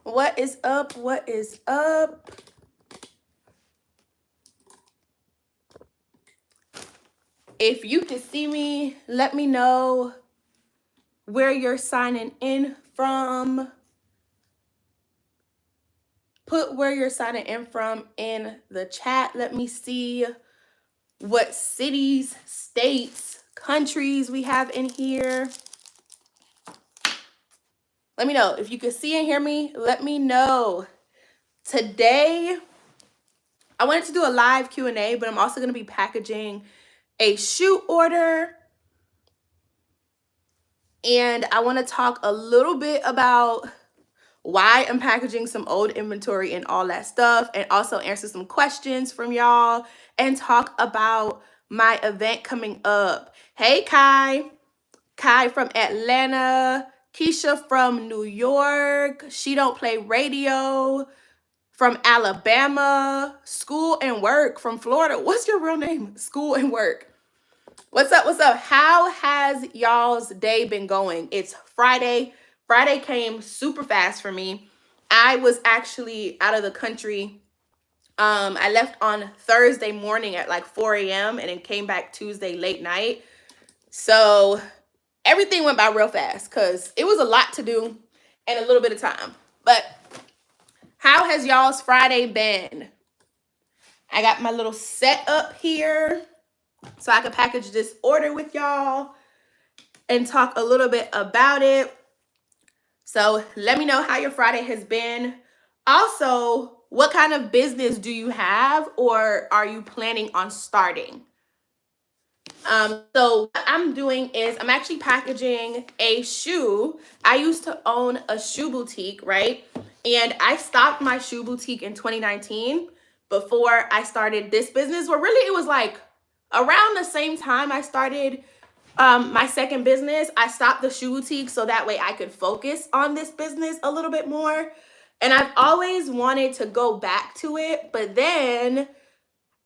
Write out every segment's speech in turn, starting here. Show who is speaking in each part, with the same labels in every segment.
Speaker 1: What is up? What is up? If you can see me, let me know where you're signing in from. Put where you're signing in from in the chat. Let me see what cities, states, countries we have in here. Let me know. If you can see and hear me, let me know. Today, I wanted to do a live Q&A, but I'm also going to be packaging a shoe order. And I want to talk a little bit about why I'm packaging some old inventory and all that stuff, and also answer some questions from y'all and talk about my event coming up. Hey, Kai from Atlanta, Keisha from New York, She Don't Play Radio from Alabama, School and Work from Florida. What's your real name? School and Work. What's up? What's up? How has y'all's day been going? It's Friday. Friday came super fast for me. I was actually out of the country. I left on Thursday morning at like 4 a.m. and then came back Tuesday late night. So everything went by real fast because it was a lot to do in a little bit of time. But how has y'all's Friday been? I got my little setup here so I can package this order with y'all and talk a little bit about it. So let me know how your Friday has been. Also, what kind of business do you have or are you planning on starting? So what I'm doing is I'm actually packaging a shoe. I used to own a shoe boutique, right? And I stopped my shoe boutique in 2019 before I started this business, where really it was like around the same time I started my second business. I stopped the shoe boutique so that way I could focus on this business a little bit more. And I've always wanted to go back to it, but then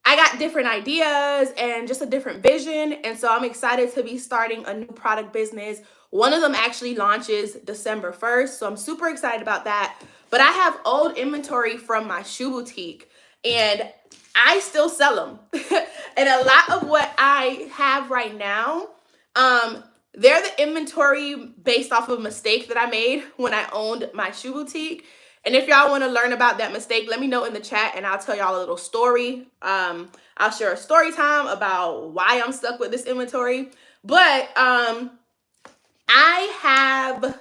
Speaker 1: I got different ideas and just a different vision. And so I'm excited to be starting a new product business. One of them actually launches December 1st. So I'm super excited about that. But I have old inventory from my shoe boutique and I still sell them. And a lot of what I have right now, they're the inventory based off of a mistake that I made when I owned my shoe boutique. And if y'all want to learn about that mistake, let me know in the chat and I'll tell y'all a little story. I'll share a story time about why I'm stuck with this inventory. But I have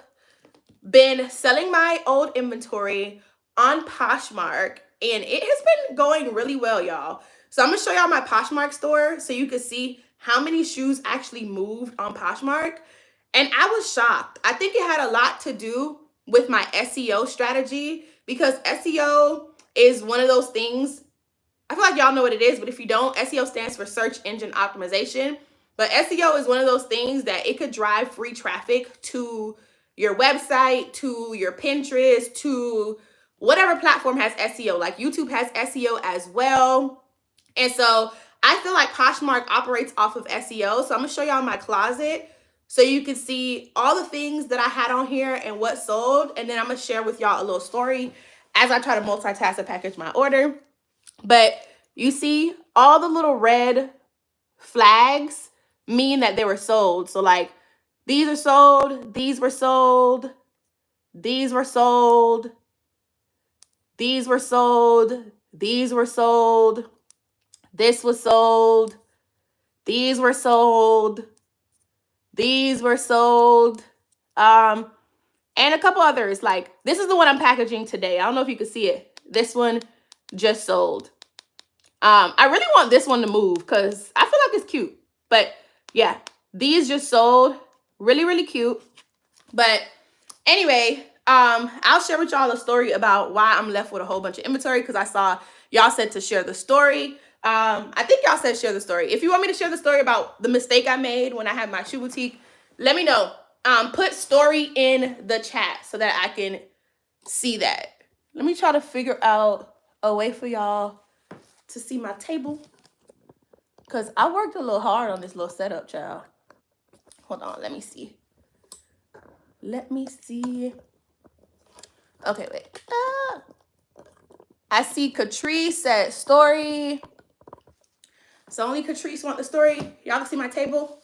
Speaker 1: been selling my old inventory on Poshmark and it has been going really well, y'all. So I'm going to show y'all my Poshmark store so you can see how many shoes actually moved on Poshmark. And I was shocked. I think it had a lot to do with my SEO strategy, because SEO is one of those things. I feel like y'all know what it is, but if you don't, SEO stands for search engine optimization. But SEO is one of those things that it could drive free traffic to your website, to your Pinterest, to whatever platform has SEO. Like YouTube has SEO as well. And so I feel like Poshmark operates off of SEO. So I'm gonna show y'all my closet so you can see all the things that I had on here and what sold. And then I'm gonna share with y'all a little story as I try to multitask and package my order. But you see all the little red flags mean that they were sold. So like these are sold, these were sold, these were sold, these were sold, these were sold, this was sold, these were sold, these were sold, and a couple others. Like this is the one I'm packaging today. I don't know if you can see it. This one just sold. I really want this one to move because I feel like it's cute. But yeah, these just sold. Really, really cute. But anyway, I'll share with y'all a story about why I'm left with a whole bunch of inventory, because I saw y'all said to share the story. I think y'all said share the story. If you want me to share the story about the mistake I made when I had my shoe boutique, let me know. Put story in the chat so that I can see that. Let me try to figure out a way for y'all to see my table, because I worked a little hard on this little setup, child. Hold on, let me see. Let me see. Okay, wait. I see Catrice said story. So only Catrice want the story. Y'all can see my table.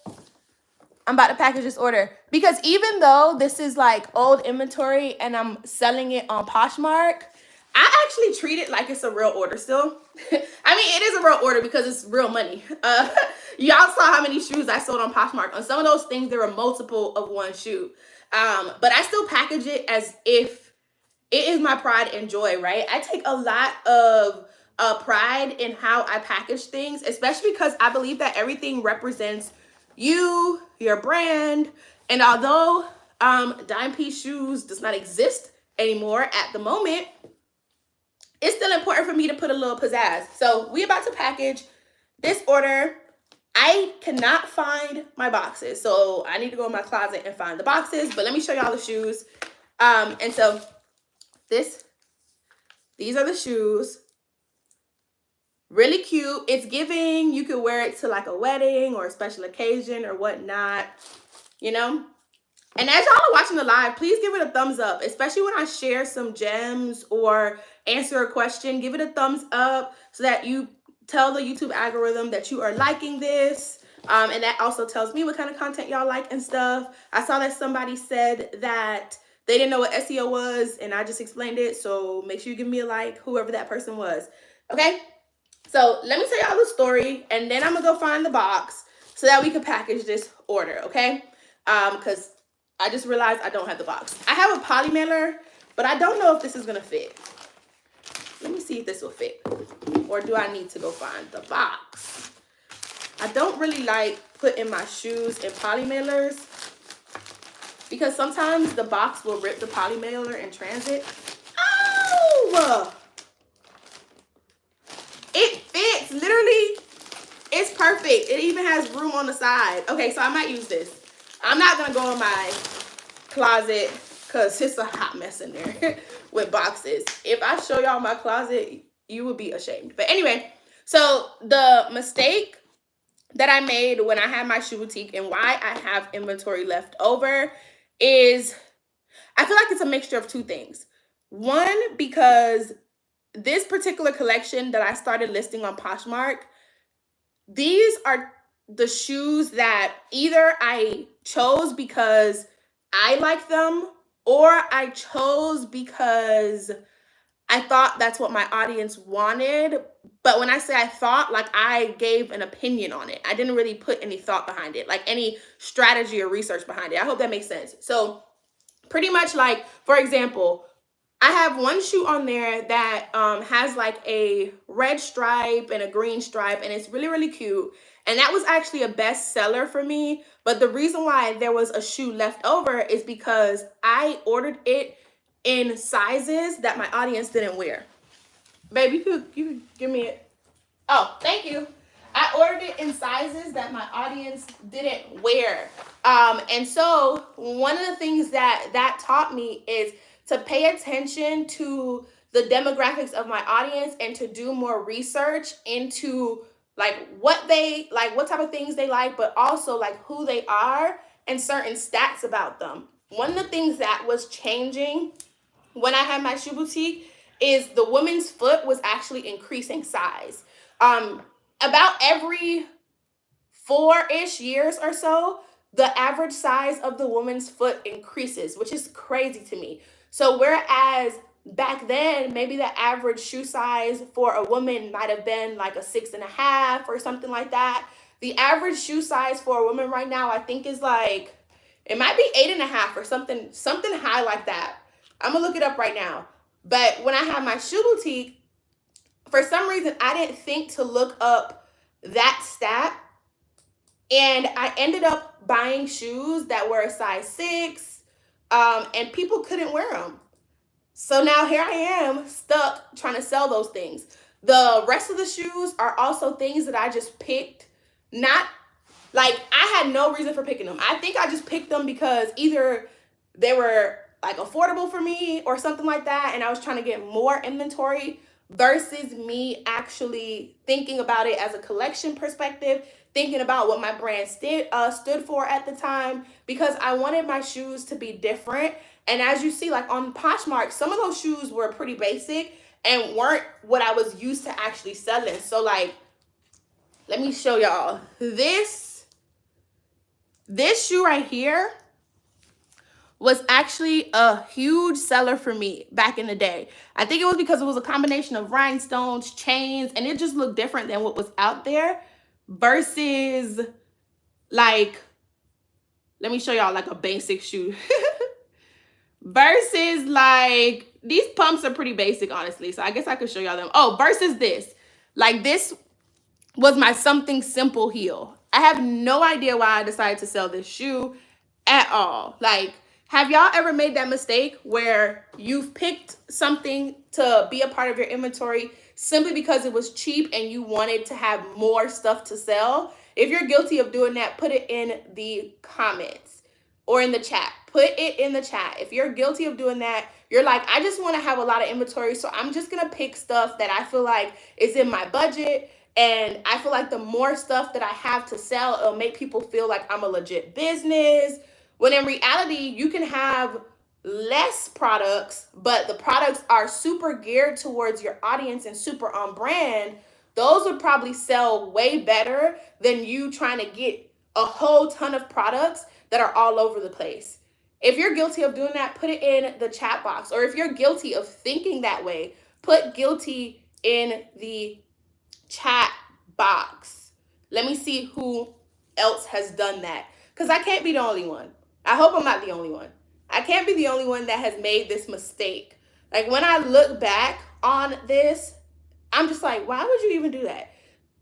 Speaker 1: I'm about to package this order because even though this is like old inventory and I'm selling it on Poshmark, I actually treat it like it's a real order still. I mean, it is a real order because it's real money. Y'all saw how many shoes I sold on Poshmark. On some of those things, there were multiple of one shoe. But I still package it as if it is my pride and joy, right? I take a lot of pride in how I package things, especially because I believe that everything represents you, your brand. And although dime piece shoes does not exist anymore at the moment, it's still important for me to put a little pizzazz. So we about to package this order. I cannot find my boxes, so I need to go in my closet and find the boxes, but let me show y'all the shoes. And so these are the shoes. Really cute. It's giving, you could wear it to like a wedding or a special occasion or whatnot, you know? And as y'all are watching the live, please give it a thumbs up, especially when I share some gems or answer a question. Give it a thumbs up so that you tell the YouTube algorithm that you are liking this. And that also tells me what kind of content y'all like and stuff. I saw that somebody said that they didn't know what SEO was, and I just explained it. So make sure you give me a like, whoever that person was. Okay? So let me tell y'all the story, and then I'm gonna go find the box so that we can package this order, okay? Because I just realized I don't have the box. I have a poly mailer, but I don't know if this is gonna fit. Let me see if this will fit. Or do I need to go find the box? I don't really like putting my shoes in poly mailers because sometimes the box will rip the poly mailer in transit. Oh! It fits, literally, it's perfect. It even has room on the side. Okay, so I might use this. I'm not gonna go in my closet because it's a hot mess in there with boxes. If I show y'all my closet, you would be ashamed. But anyway, so the mistake that I made when I had my shoe boutique and why I have inventory left over is I feel like it's a mixture of two things. One, because this particular collection that I started listing on Poshmark, these are the shoes that either I chose because I like them or I chose because I thought that's what my audience wanted. But when I say I thought, like I gave an opinion on it. I didn't really put any thought behind it, like any strategy or research behind it. I hope that makes sense. So pretty much like, for example, I have one shoe on there that has like a red stripe and a green stripe, and it's really, really cute. And that was actually a best seller for me. But the reason why there was a shoe left over is because I ordered it in sizes that my audience didn't wear. Babe, you could give me it. Oh, thank you. I ordered it in sizes that my audience didn't wear. And so one of the things that taught me is to pay attention to the demographics of my audience and to do more research into like what they like, what type of things they like, but also like who they are and certain stats about them. One of the things that was changing when I had my shoe boutique is the woman's foot was actually increasing size. About every 4-ish years or so, the average size of the woman's foot increases, which is crazy to me. So whereas back then, maybe the average shoe size for a woman might have been like a 6.5 or something like that. The average shoe size for a woman right now, I think is like, it might be 8.5 or something high like that. I'm gonna look it up right now. But when I had my shoe boutique, for some reason, I didn't think to look up that stat. And I ended up buying shoes that were a size 6, and people couldn't wear them. So now here I am stuck trying to sell those things. The rest of the shoes are also things that I just picked. Not like I had no reason for picking them. I think I just picked them because either they were like affordable for me or something like that, and I was trying to get more inventory versus me actually thinking about it as a collection perspective, thinking about what my brand stood for at the time, because I wanted my shoes to be different. And as you see, like on Poshmark, some of those shoes were pretty basic, and weren't what I was used to actually selling. So like, let me show y'all. This shoe right here was actually a huge seller for me back in the day. I think it was because it was a combination of rhinestones, chains, and it just looked different than what was out there versus like, let me show y'all like a basic shoe. Versus like, these pumps are pretty basic, honestly. So I guess I could show y'all them. Oh, versus this. Like this was my something simple heel. I have no idea why I decided to sell this shoe at all. Like, have y'all ever made that mistake where you've picked something to be a part of your inventory simply because it was cheap and you wanted to have more stuff to sell? If you're guilty of doing that, put it in the comments or in the chat. Put it in the chat. If you're guilty of doing that, you're like, I just want to have a lot of inventory, so I'm just going to pick stuff that I feel like is in my budget. And I feel like the more stuff that I have to sell, it'll make people feel like I'm a legit business. When in reality, you can have less products, but the products are super geared towards your audience and super on brand. Those would probably sell way better than you trying to get a whole ton of products that are all over the place. If you're guilty of doing that, put it in the chat box. Or if you're guilty of thinking that way, put guilty in the chat box. Let me see who else has done that, because I can't be the only one. I hope I'm not the only one. I can't be the only one that has made this mistake. Like, when I look back on this, I'm just like, why would you even do that?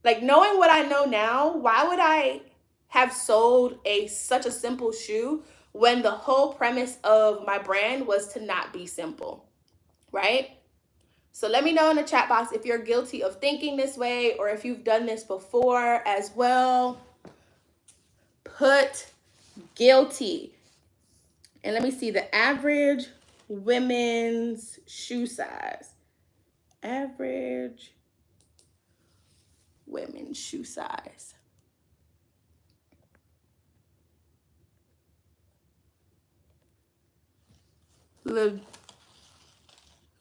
Speaker 1: Like, knowing what I know now, why would I have sold such a simple shoe when the whole premise of my brand was to not be simple, right? So let me know in the chat box if you're guilty of thinking this way or if you've done this before as well. Put guilty. And let me see the average women's shoe size. Average women's shoe size.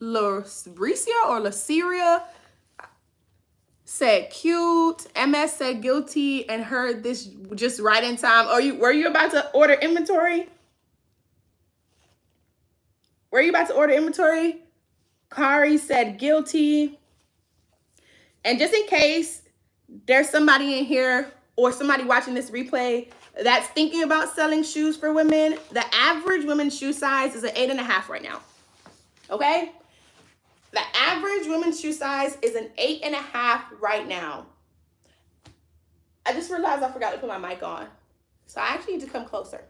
Speaker 1: Lauricia or Laceria said cute. MS said guilty and heard this just right in time. Were you about to order inventory? Were you about to order inventory? Kari said guilty. And just in case there's somebody in here or somebody watching this replay that's thinking about selling shoes for women, the average women's shoe size is an 8.5 right now. Okay? The average women's shoe size is an 8.5 right now. I just realized I forgot to put my mic on. So I actually need to come closer.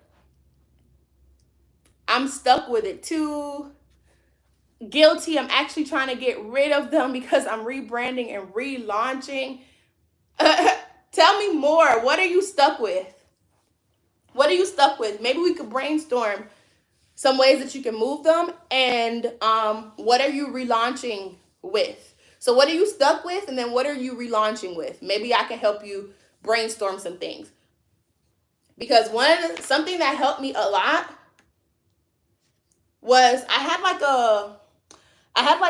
Speaker 1: I'm stuck with it too. Guilty. I'm actually trying to get rid of them because I'm rebranding and relaunching. Tell me more. What are you stuck with? What are you stuck with? Maybe we could brainstorm some ways that you can move them, and what are you relaunching with? So what are you stuck with, and then what are you relaunching with? Maybe I can help you brainstorm some things. Because something that helped me a lot was I had like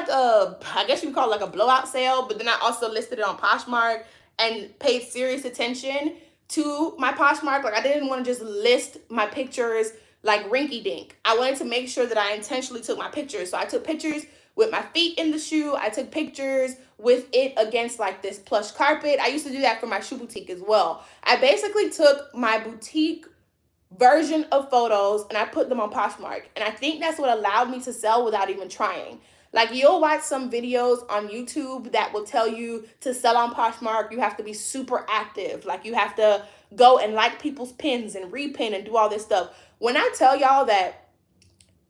Speaker 1: a, I guess you could call it like a blowout sale, but then I also listed it on Poshmark and paid serious attention to my Poshmark. Like, I didn't want to just list my pictures like rinky dink. I wanted to make sure that I intentionally took my pictures. So I took pictures with my feet in the shoe. I took pictures with it against like this plush carpet. I used to do that for my shoe boutique as well. I basically took my boutique version of photos and I put them on Poshmark. And I think that's what allowed me to sell without even trying. Like, you'll watch some videos on YouTube that will tell you to sell on Poshmark, you have to be super active. Like, you have to go and like people's pins and repin and do all this stuff. When I tell y'all that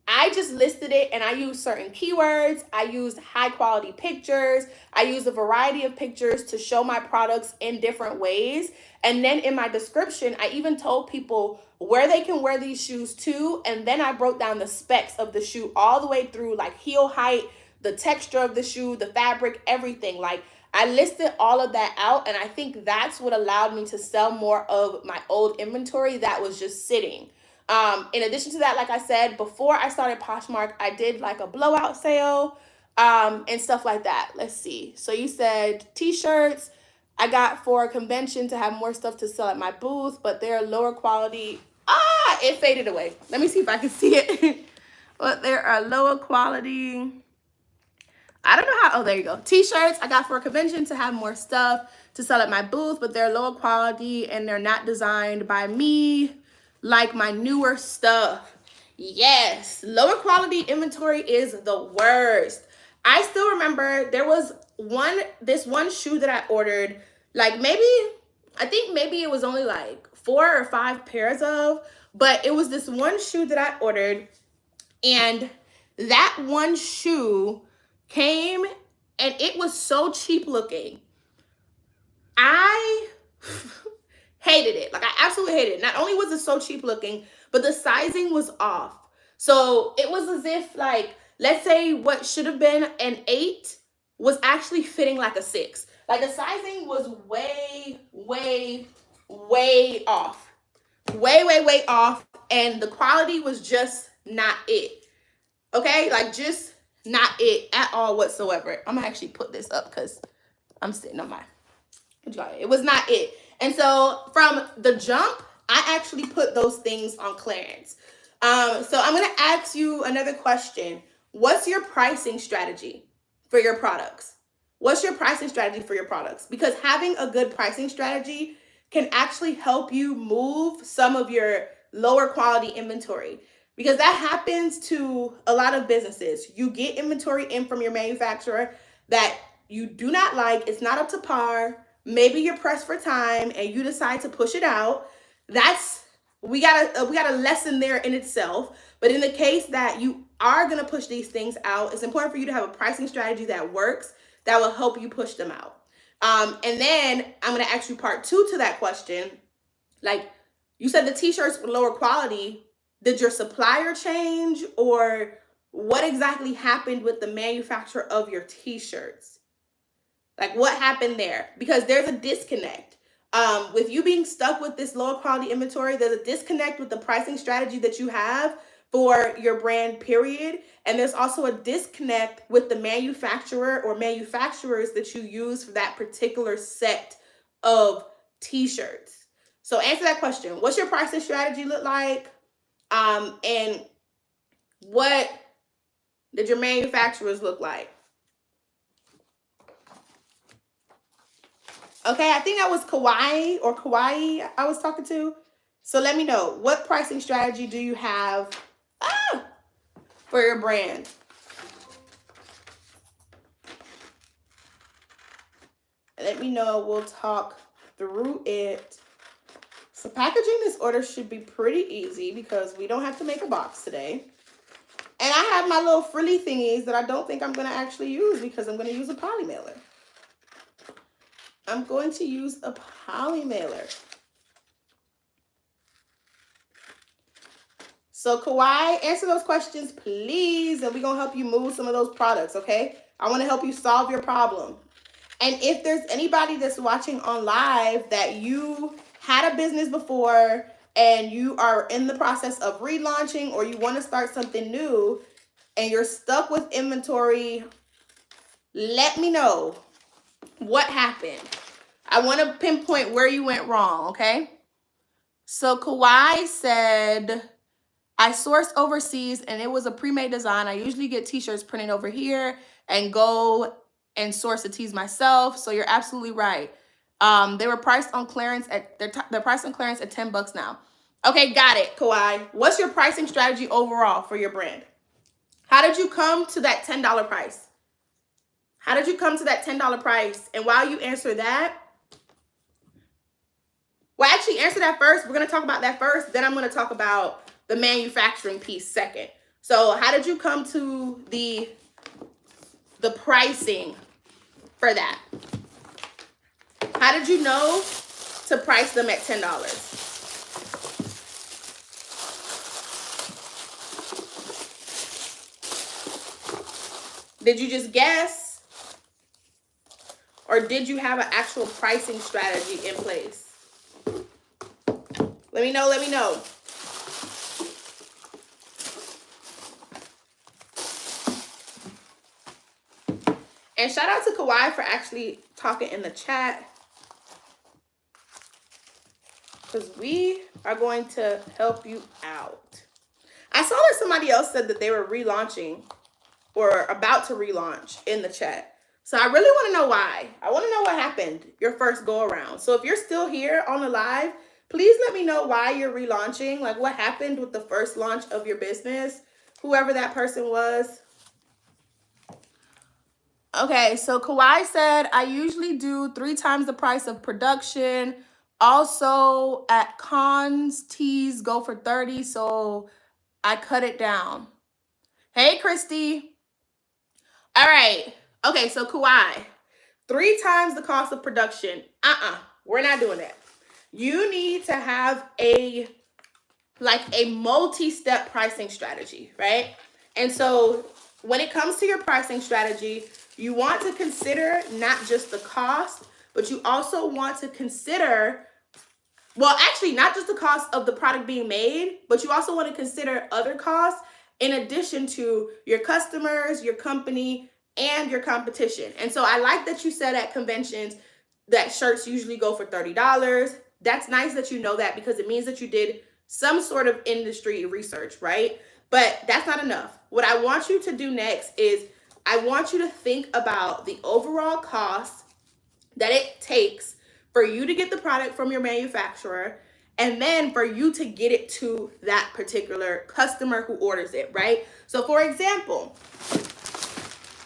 Speaker 1: I just listed it and I used certain keywords, I used high quality pictures, I used a variety of pictures to show my products in different ways. And then in my description, I even told people where they can wear these shoes to. And then I broke down the specs of the shoe all the way through, like heel height, the texture of the shoe, the fabric, everything. Like, I listed all of that out, and I think that's what allowed me to sell more of my old inventory that was just sitting. In addition to that, like I said, before I started Poshmark, I did like a blowout sale. and stuff like that. Let's see. So you said t-shirts. I got for a convention to have more stuff to sell at my booth, but they're lower quality. It faded away. Let me see if I can see it. But there are lower quality. I don't know how. Oh, there you go. T-shirts I got for a convention to have more stuff to sell at my booth, but they're lower quality and they're not designed by me like my newer stuff. Yes, lower quality inventory is the worst. I still remember there was this one shoe that I ordered, like I think maybe it was only like 4 or 5 pairs of, but it was this one shoe that I ordered, and that one shoe came and it was so cheap looking. I hated it. Like, I absolutely hated it. Not only was it so cheap looking, but the sizing was off. So it was as if, like, let's say what should have been an 8 was actually fitting like a 6. Like, the sizing was way, way, way off. Way, way, way off. And the quality was just not it. Okay? Like, just not it at all whatsoever. I'm going to actually put this up because I'm sitting on my... It was not it. And so from the jump, I actually put those things on clearance. So I'm going to ask you another question. What's your pricing strategy for your products? What's your pricing strategy for your products? Because having a good pricing strategy can actually help you move some of your lower quality inventory. Because that happens to a lot of businesses. You get inventory in from your manufacturer that you do not like. It's not up to par. Maybe you're pressed for time and you decide to push it out. We got a lesson there in itself. But in the case that you are going to push these things out, it's important for you to have a pricing strategy that works, that will help you push them out. And then I'm going to ask you part 2 to that question. Like, you said the t-shirts were lower quality. Did your supplier change, or what exactly happened with the manufacturer of your t-shirts? Like, what happened there? Because there's a disconnect. With you being stuck with this lower quality inventory, there's a disconnect with the pricing strategy that you have for your brand, period. And there's also a disconnect with the manufacturer or manufacturers that you use for that particular set of t-shirts. So answer that question. What's your pricing strategy look like? And what did your manufacturers look like? Okay, I think that was Kauai I was talking to. So let me know, what pricing strategy do you have for your brand? Let me know. We'll talk through it. So packaging this order should be pretty easy because we don't have to make a box today. And I have my little frilly thingies that I don't think I'm going to actually use because I'm going to use a poly mailer. I'm going to use a poly mailer. So Kauai, answer those questions, please. And we're going to help you move some of those products, okay? I want to help you solve your problem. And if there's anybody that's watching on live that you had a business before and you are in the process of relaunching, or you want to start something new and you're stuck with inventory, let me know what happened. I want to pinpoint where you went wrong, okay? So Kauai said, I sourced overseas and it was a pre-made design. I usually get t-shirts printed over here and go and source the tees myself. So you're absolutely right. They were priced on clearance they're priced on clearance at $10 now. Okay, got it, Kauai. What's your pricing strategy overall for your brand? How did you come to that $10 price? How did you come to that $10 price? And while you answer that, well, actually answer that first. We're going to talk about that first. Then I'm going to talk about the manufacturing piece second. So how did you come to the pricing for that? How did you know to price them at $10? Did you just guess? Or did you have an actual pricing strategy in place? Let me know, let me know. And shout out to Kawhi for actually talking in the chat, because we are going to help you out. I saw that somebody else said that they were relaunching or about to relaunch in the chat. So I really want to know why. I want to know what happened your first go around. So if you're still here on the live, please let me know why you're relaunching. Like what happened with the first launch of your business, whoever that person was. Okay, so Kawhi said, I usually do 3 times the price of production. Also at cons, tees go for 30, so I cut it down. Hey, Christy. All right. Okay, so Kawhi, 3 times the cost of production. We're not doing that. You need to have a multi-step pricing strategy, right? And so when it comes to your pricing strategy, you want to consider not just the cost, but you also want to consider, well, actually not just the cost of the product being made, but you also want to consider other costs in addition to your customers, your company, and your competition. And so I like that you said at conventions that shirts usually go for $30. That's nice that you know that, because it means that you did some sort of industry research, right? But that's not enough. What I want you to do next is I want you to think about the overall cost that it takes for you to get the product from your manufacturer, and then for you to get it to that particular customer who orders it, right? So for example,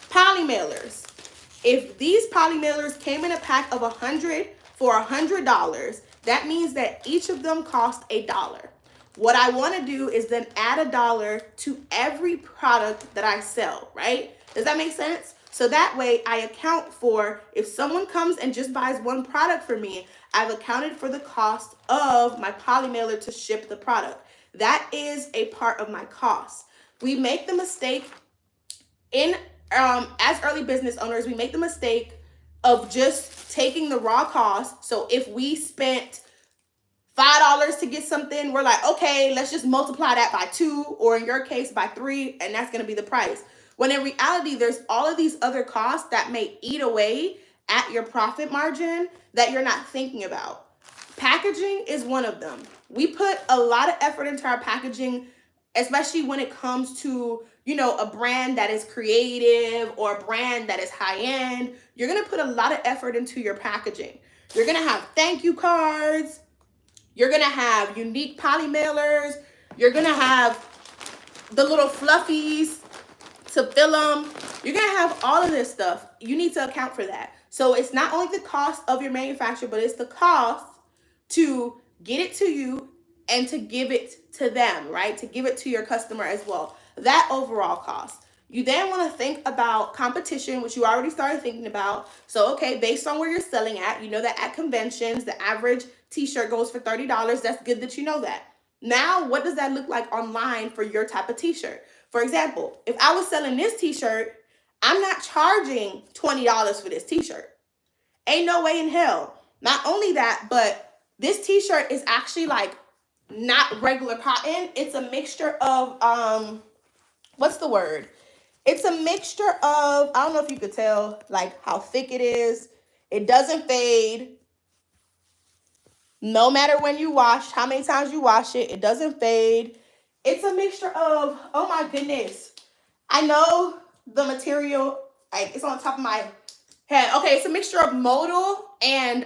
Speaker 1: poly mailers. If these poly mailers came in a pack of 100 for $100, that means that each of them cost $1. What I want to do is then add $1 to every product that I sell, right? Does that make sense? So that way I account for, if someone comes and just buys one product from me, I've accounted for the cost of my poly mailer to ship the product. That is a part of my cost. We make the mistake as early business owners, we make the mistake of just taking the raw cost. So if we spent $5 to get something, we're like, okay, let's just multiply that by 2, or in your case by 3, and that's going to be the price. When in reality, there's all of these other costs that may eat away at your profit margin that you're not thinking about. Packaging is one of them. We put a lot of effort into our packaging, especially when it comes to, a brand that is creative or a brand that is high end. You're going to put a lot of effort into your packaging. You're going to have thank you cards. You're going to have unique poly mailers. You're going to have the little fluffies to fill them. You're going to have all of this stuff. You need to account for that. So it's not only the cost of your manufacturer, but it's the cost to get it to you and to give it to them, right? To give it to your customer as well. That overall cost. You then want to think about competition, which you already started thinking about. So, okay, based on where you're selling at, you know that at conventions, the average t-shirt goes for $30. That's good that you know that. Now, what does that look like online for your type of t-shirt? For example, if I was selling this t-shirt, I'm not charging $20 for this t-shirt. Ain't no way in hell. Not only that, but this t-shirt is actually like not regular cotton. It's a mixture of, what's the word? It's a mixture of, I don't know if you could tell like how thick it is. It doesn't fade. No matter when you wash, how many times you wash it, it doesn't fade. It's a mixture of, oh my goodness. I know the material, like it's on top of my head. Okay, it's a mixture of modal and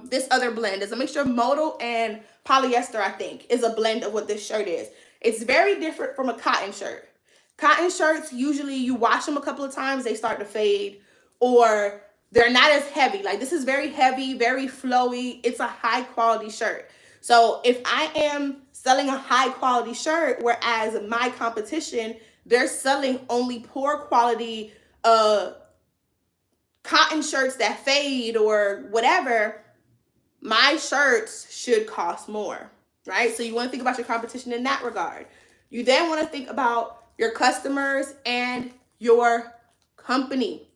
Speaker 1: this other blend. It's a mixture of modal and polyester, I think, is a blend of what this shirt is. It's very different from a cotton shirt. Cotton shirts, usually you wash them a couple of times, they start to fade, or they're not as heavy. Like this is very heavy, very flowy. It's a high quality shirt. So if I am selling a high quality shirt, whereas my competition, they're selling only poor quality cotton shirts that fade or whatever, my shirts should cost more, right? So you want to think about your competition in that regard. You then want to think about your customers and your company.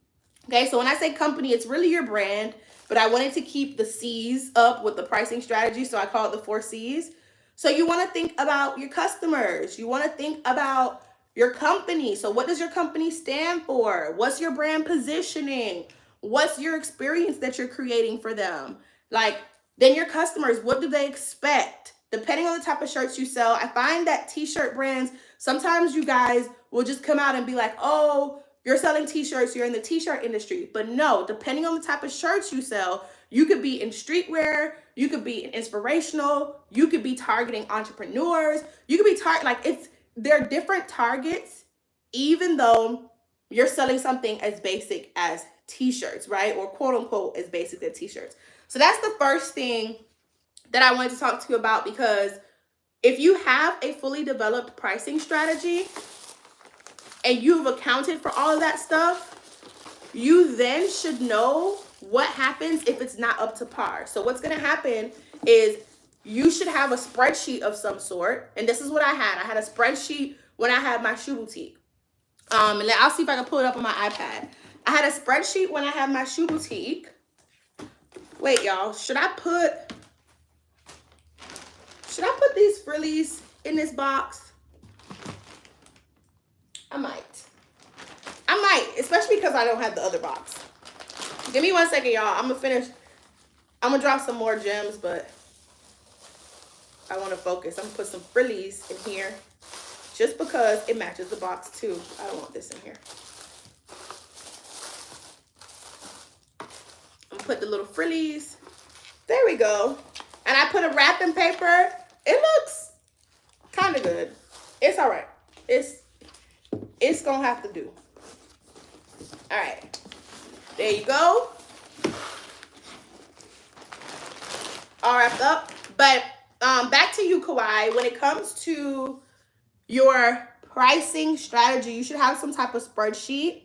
Speaker 1: Okay, so when I say company, it's really your brand, but I wanted to keep the C's up with the pricing strategy, so I call it the 4 C's. So you want to think about your customers. You want to think about your company. So what does your company stand for? What's your brand positioning? What's your experience that you're creating for them? Like, then your customers, what do they expect? Depending on the type of shirts you sell, I find that t-shirt brands, sometimes you guys will just come out and be like, oh, you're selling t-shirts, you're in the t-shirt industry. But no, depending on the type of shirts you sell, you could be in streetwear, you could be in inspirational, you could be targeting entrepreneurs, you could be they're different targets, even though you're selling something as basic as t-shirts, right? Or quote unquote as basic as t-shirts. So that's the first thing that I wanted to talk to you about, because if you have a fully developed pricing strategy and you've accounted for all of that stuff, you then should know what happens if it's not up to par. So what's going to happen is you should have a spreadsheet of some sort. And this is what I had. I had a spreadsheet when I had my shoe boutique. And I'll see if I can pull it up on my iPad. I had a spreadsheet when I had my shoe boutique. Wait, y'all, should I put these frillies in this box? I might, especially because I don't have the other box. Give me 1 second, y'all. I'm gonna drop some more gems, but I want to focus. I'm gonna put some frillies in here just because it matches the box too. I don't want this in here. I'm gonna put the little frillies. There we go. And I put a wrapping paper. It looks kind of good. It's all right. It's gonna have to do. All right. There you go. All wrapped up. But back to you, Kawhi. When it comes to your pricing strategy, you should have some type of spreadsheet.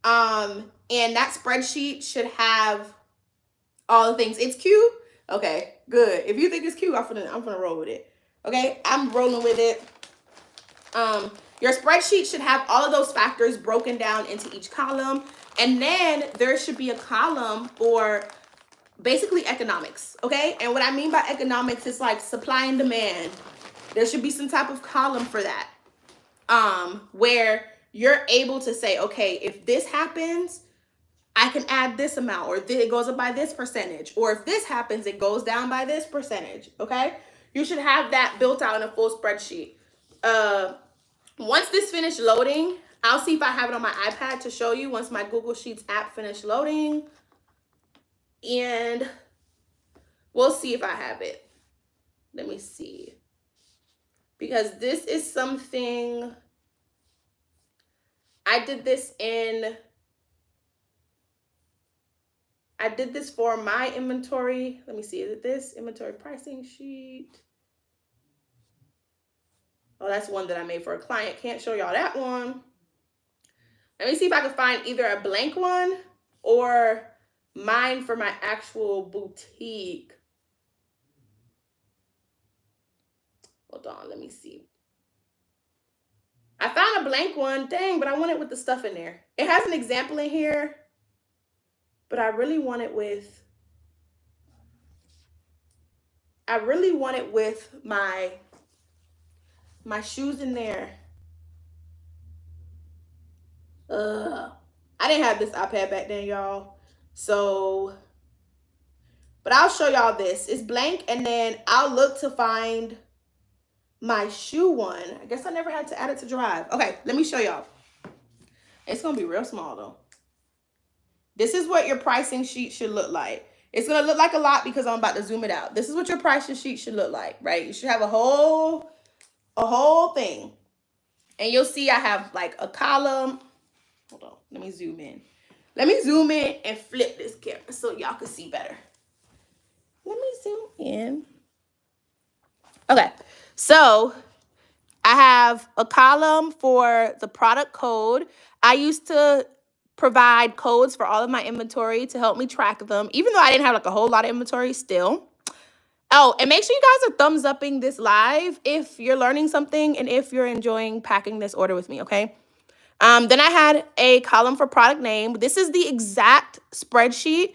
Speaker 1: And that spreadsheet should have all the things. It's cute. Okay, good. If you think it's cute, I'm gonna roll with it. Okay, I'm rolling with it. Your spreadsheet should have all of those factors broken down into each column. And then there should be a column for basically economics, okay? And what I mean by economics is like supply and demand. There should be some type of column for that, where you're able to say, okay, if this happens, I can add this amount, or it goes up by this percentage, or if this happens, it goes down by this percentage, okay? You should have that built out in a full spreadsheet. Once this finished loading, I'll see if I have it on my iPad to show you once my Google Sheets app finished loading. And we'll see if I have it. Let me see. Because this is something, I did this for my inventory. Let me see, is it this inventory pricing sheet? Oh, that's one that I made for a client. Can't show y'all that one. Let me see if I can find either a blank one or mine for my actual boutique. Hold on, let me see. I found a blank one. Dang, but I want it with the stuff in there. It has an example in here, but I really want it with my shoes in there. I didn't have this iPad back then, y'all. So, but I'll show y'all this. It's blank, and then I'll look to find my shoe one. I guess I never had to add it to Drive. Okay, let me show y'all. It's gonna be real small though. This is what your pricing sheet should look like. It's gonna look like a lot because I'm about to zoom it out. This is what your pricing sheet should look like, right? You should have a whole thing. And you'll see I have like a column. Hold on, let me zoom in. Let me zoom in and flip this camera so y'all can see better. Let me zoom in. Okay, so I have a column for the product code. I used to provide codes for all of my inventory to help me track them, even though I didn't have like a whole lot of inventory still. Oh, and make sure you guys are thumbs upping this live if you're learning something and if you're enjoying packing this order with me, okay? Then I had a column for product name. This is the exact spreadsheet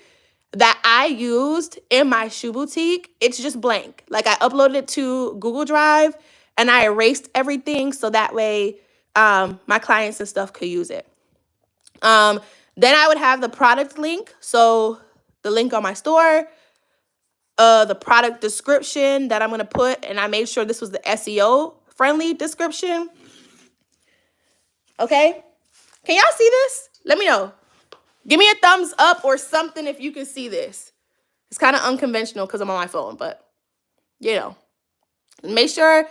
Speaker 1: that I used in my shoe boutique. It's just blank. Like I uploaded it to Google Drive and I erased everything so that way my clients and stuff could use it. Then I would have the product link. So the link on my store, the product description that I'm going to put, and I made sure this was the SEO friendly description. Okay. Can y'all see this? Let me know. Give me a thumbs up or something if you can see this. It's kind of unconventional because I'm on my phone, but you know, make sure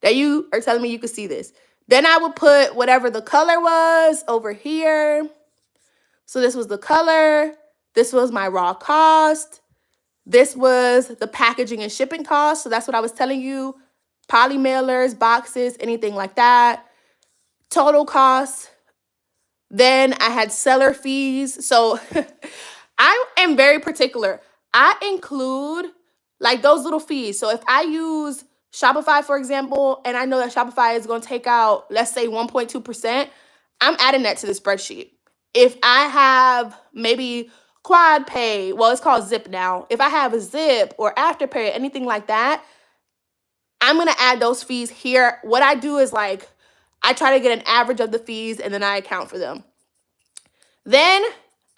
Speaker 1: that you are telling me you can see this. Then I would put whatever the color was over here. So this was the color. This was my raw cost. This was the packaging and shipping cost. So that's what I was telling you. Poly mailers, boxes, anything like that. Total cost. Then I had seller fees. So I am very particular. I include like those little fees. So if I use Shopify, for example, and I know that Shopify is going to take out, let's say 1.2%, I'm adding that to the spreadsheet. If I have maybe Quad Pay, well, it's called Zip now. If I have a Zip or Afterpay, anything like that, I'm going to add those fees here. What I do is like, I try to get an average of the fees and then I account for them. Then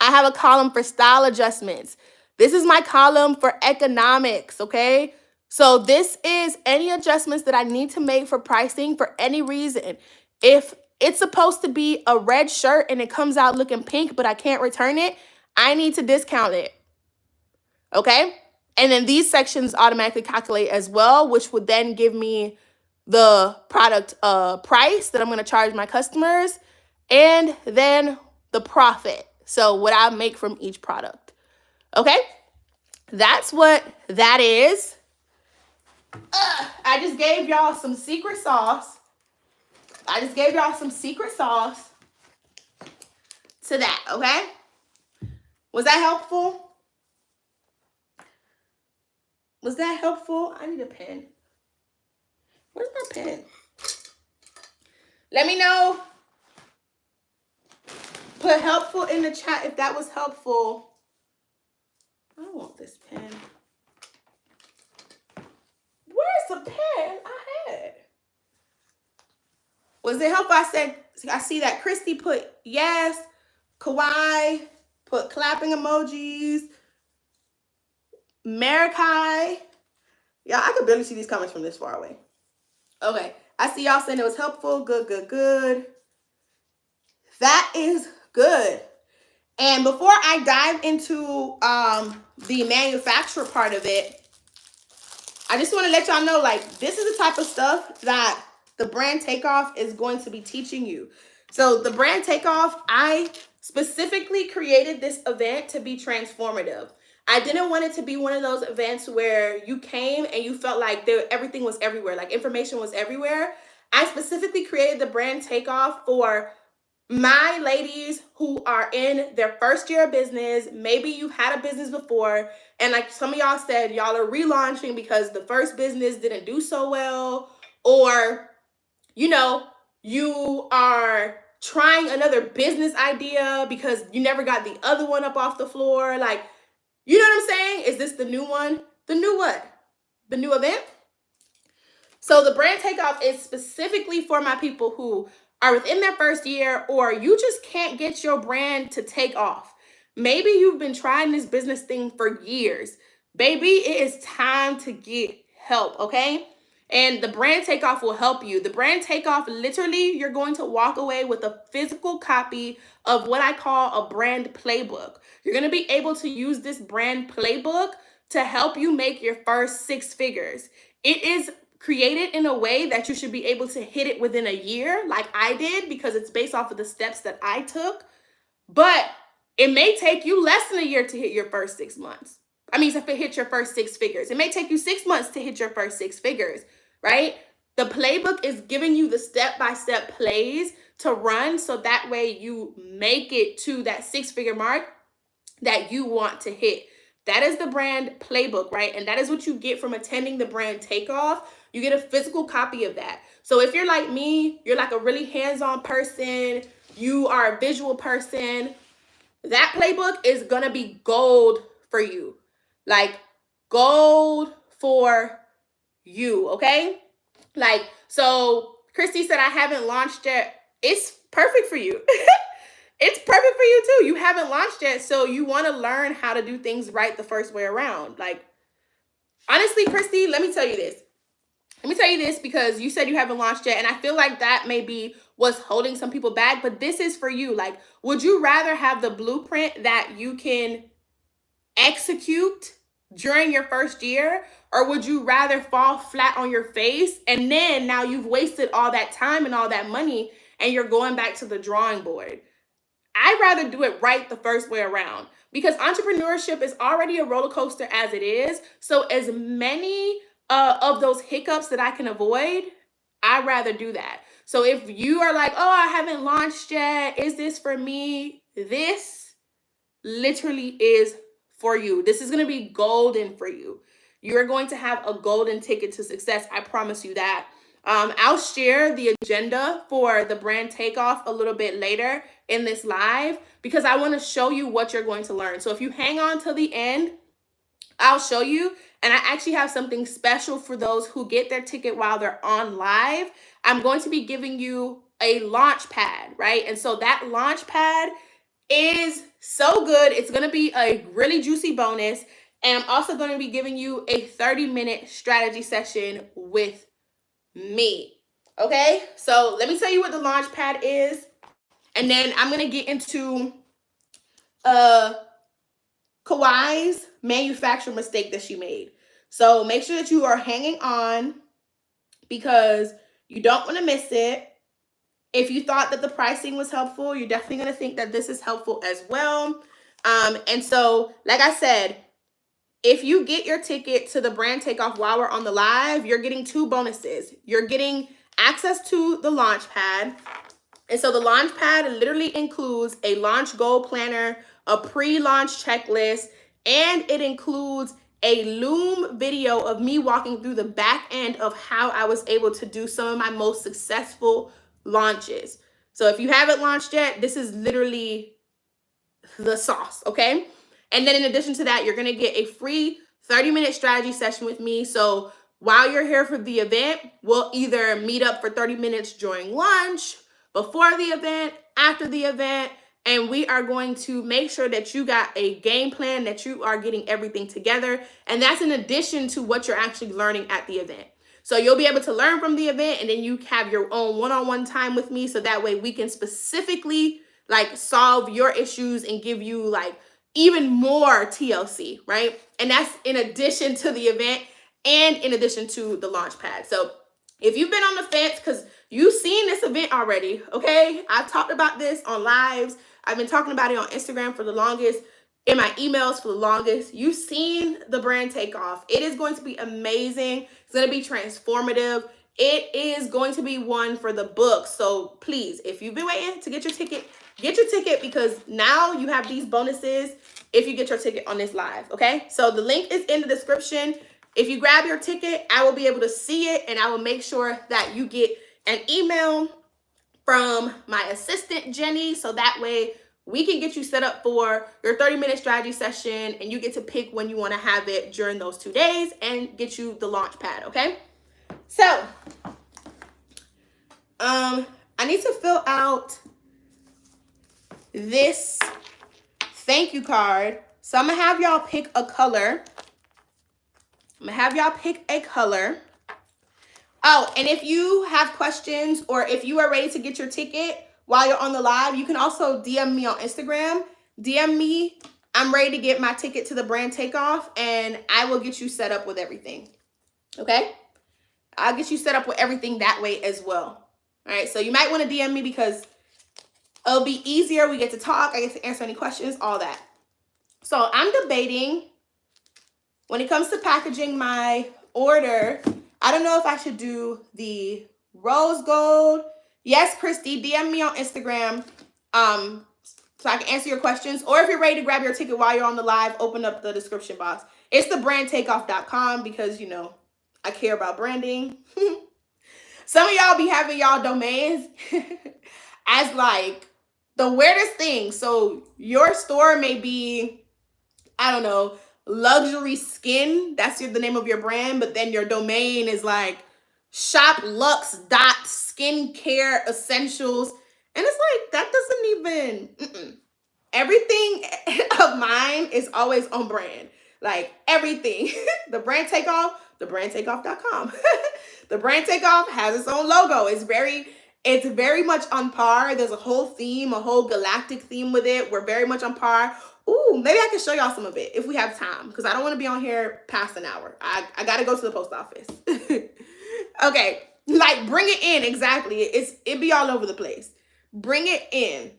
Speaker 1: I have a column for style adjustments. This is my column for economics, okay? So this is any adjustments that I need to make for pricing for any reason. If it's supposed to be a red shirt and it comes out looking pink, but I can't return it, I need to discount it, okay? And then these sections automatically calculate as well, which would then give me the product price that I'm going to charge my customers, and then the profit. So what I make from each product. Okay? That's what that is. I just gave y'all some secret sauce. To that, okay? Was that helpful? I need a pen. Where's my pen? Let me know. Put helpful in the chat if that was helpful. I don't want this pen. Where's the pen I had? Was it helpful? I see that Christy put yes. Kawhi put clapping emojis. Marikai. Yeah, I could barely see these comments from this far away. Okay. I see y'all saying it was helpful. Good. That is good. And before I dive into the manufacturer part of it, I just want to let y'all know, like, this is the type of stuff that the brand Takeoff is going to be teaching you. So the brand Takeoff, I specifically created this event to be transformative. I didn't want it to be one of those events where you came and you felt like everything was everywhere, like information was everywhere. I specifically created the brand Takeoff for my ladies who are in their first year of business. Maybe you've had a business before, and like some of y'all said, y'all are relaunching because the first business didn't do so well, or you know, you are trying another business idea because you never got the other one up off the floor. Like, you know what I'm saying? Is this the new one? The new what? The new event? So the brand Takeoff is specifically for my people who are within their first year, or you just can't get your brand to take off. Maybe you've been trying this business thing for years. Baby, it is time to get help, okay? And the brand Takeoff will help you. The brand Takeoff, literally, you're going to walk away with a physical copy of what I call a brand playbook. You're going to be able to use this brand playbook to help you make your first 6 figures. It is created in a way that you should be able to hit it within a year, like I did, because it's based off of the steps that I took. But it may take you less than a year to hit your first 6 months. To hit your first 6 figures. It may take you 6 months to hit your first 6 figures, right? The playbook is giving you the step-by-step plays to run, so that way you make it to that 6-figure mark that you want to hit. That is the brand playbook, right? And that is what you get from attending the brand Takeoff. You get a physical copy of that. So if you're like me, you're like a really hands-on person, you are a visual person, that playbook is going to be gold for you. Like, gold for you, okay? Like, so Christy said, I haven't launched it it's perfect for you. It's perfect for you too. You haven't launched yet, so you want to learn how to do things right the first way around. Like, honestly, Christy, let me tell you this. Let me tell you this because you said you haven't launched yet, and I feel like that may be what's holding some people back, but this is for you. Like, would you rather have the blueprint that you can execute during your first year, or would you rather fall flat on your face and then now you've wasted all that time and all that money and you're going back to the drawing board? I'd rather do it right the first way around because entrepreneurship is already a roller coaster as it is. So as many of those hiccups that I can avoid, I'd rather do that. So if you are like, oh, I haven't launched yet, is this for me? This literally is for you. This is going to be golden for you. You're going to have a golden ticket to success. I promise you that. I'll share the agenda for the brand Takeoff a little bit later in this live because I want to show you what you're going to learn. So if you hang on till the end, I'll show you. And I actually have something special for those who get their ticket while they're on live. I'm going to be giving you a launch pad, right? And so that launch pad is so good. It's going to be a really juicy bonus. And I'm also going to be giving you a 30-minute strategy session with me. Okay? So let me tell you what the launch pad is. And then I'm going to get into Kawai's manufacturing mistake that she made. So make sure that you are hanging on because you don't want to miss it. If you thought that the pricing was helpful, you're definitely going to think that this is helpful as well. And so, like I said, if you get your ticket to the brand Takeoff while we're on the live, you're getting 2 bonuses. You're getting access to the launch pad. And so the launch pad literally includes a launch goal planner, a pre-launch checklist, and it includes a Loom video of me walking through the back end of how I was able to do some of my most successful launches. So if you haven't launched yet, this is literally the sauce, okay? And then in addition to that, you're going to get a free 30-minute strategy session with me. So while you're here for the event, we'll either meet up for 30 minutes during lunch, before the event, after the event, and we are going to make sure that you got a game plan, that you are getting everything together. And that's in addition to what you're actually learning at the event. So you'll be able to learn from the event and then you have your own one-on-one time with me. So that way we can specifically like solve your issues and give you like even more TLC, right? And that's in addition to the event and in addition to the launch pad. So if you've been on the fence, because you've seen this event already, okay? I've talked about this on lives. I've been talking about it on Instagram for the longest, in my emails for the longest. You've seen the brand Takeoff. It is going to be amazing. It's going to be transformative. It is going to be one for the books. So please, if you've been waiting to get your ticket because now you have these bonuses if you get your ticket on this live, okay? So the link is in the description. If you grab your ticket, I will be able to see it and I will make sure that you get an email from my assistant, Jenny, so that way we can get you set up for your 30-minute strategy session and you get to pick when you want to have it during those 2 days and get you the launch pad, okay? So, I need to fill out this thank you card. So I'm going to have y'all pick a color. Oh, and if you have questions or if you are ready to get your ticket while you're on the live, you can also DM me on Instagram. DM me. I'm ready to get my ticket to the brand Takeoff and I will get you set up with everything. Okay? I'll get you set up with everything that way as well. All right, so you might want to DM me because it'll be easier. We get to talk. I get to answer any questions, all that. So I'm debating when it comes to packaging my order. I don't know if I should do the rose gold. Yes, Christy, DM me on Instagram so I can answer your questions. Or if you're ready to grab your ticket while you're on the live, open up the description box. It's thebrandtakeoff.com because, you know, I care about branding. Some of y'all be having y'all domains as like the weirdest thing. So your store may be, I don't know, luxury skin. That's the name of your brand. But then your domain is like shoplux.skincare essentials. And it's like, that doesn't even, everything of mine is always on brand. Like everything. The brand Takeoff, thebrandtakeoff.com. The brand Takeoff has its own logo. It's very much on par. There's a whole theme, a whole galactic theme with it. We're very much on par. Ooh, maybe I can show y'all some of it if we have time, because I don't want to be on here past an hour. I gotta go to the post office. Okay, like bring it in. Exactly. It be all over the place. Bring it in.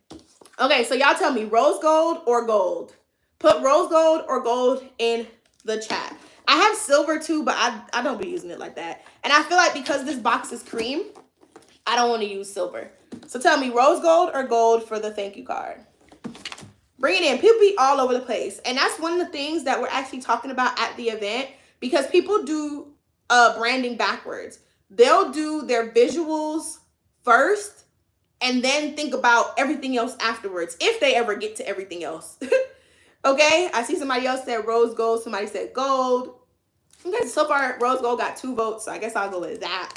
Speaker 1: Okay, so y'all tell me, rose gold or gold? Put rose gold or gold in the chat. I have silver too, but I don't be using it like that. And I feel like because this box is cream, I don't want to use silver. So tell me, rose gold or gold for the thank you card? Bring it in. People be all over the place. And that's one of the things that we're actually talking about at the event, because people do branding backwards. They'll do their visuals first and then think about everything else afterwards, if they ever get to everything else. Okay, I see somebody else said rose gold, somebody said gold. Okay, so far rose gold got 2 votes, so I guess I'll go with that.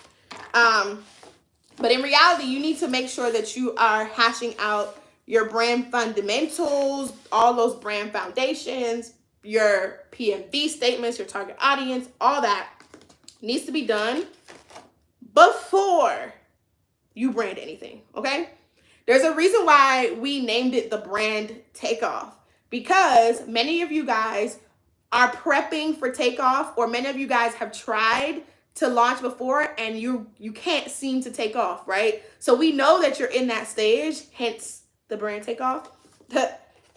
Speaker 1: But in reality, you need to make sure that you are hashing out your brand fundamentals, all those brand foundations, your PMV statements, your target audience, all that needs to be done before you brand anything, okay? There's a reason why we named it the brand Takeoff, because many of you guys are prepping for takeoff, or many of you guys have tried to launch before and you can't seem to take off, right? So we know that you're in that stage, hence the brand Takeoff.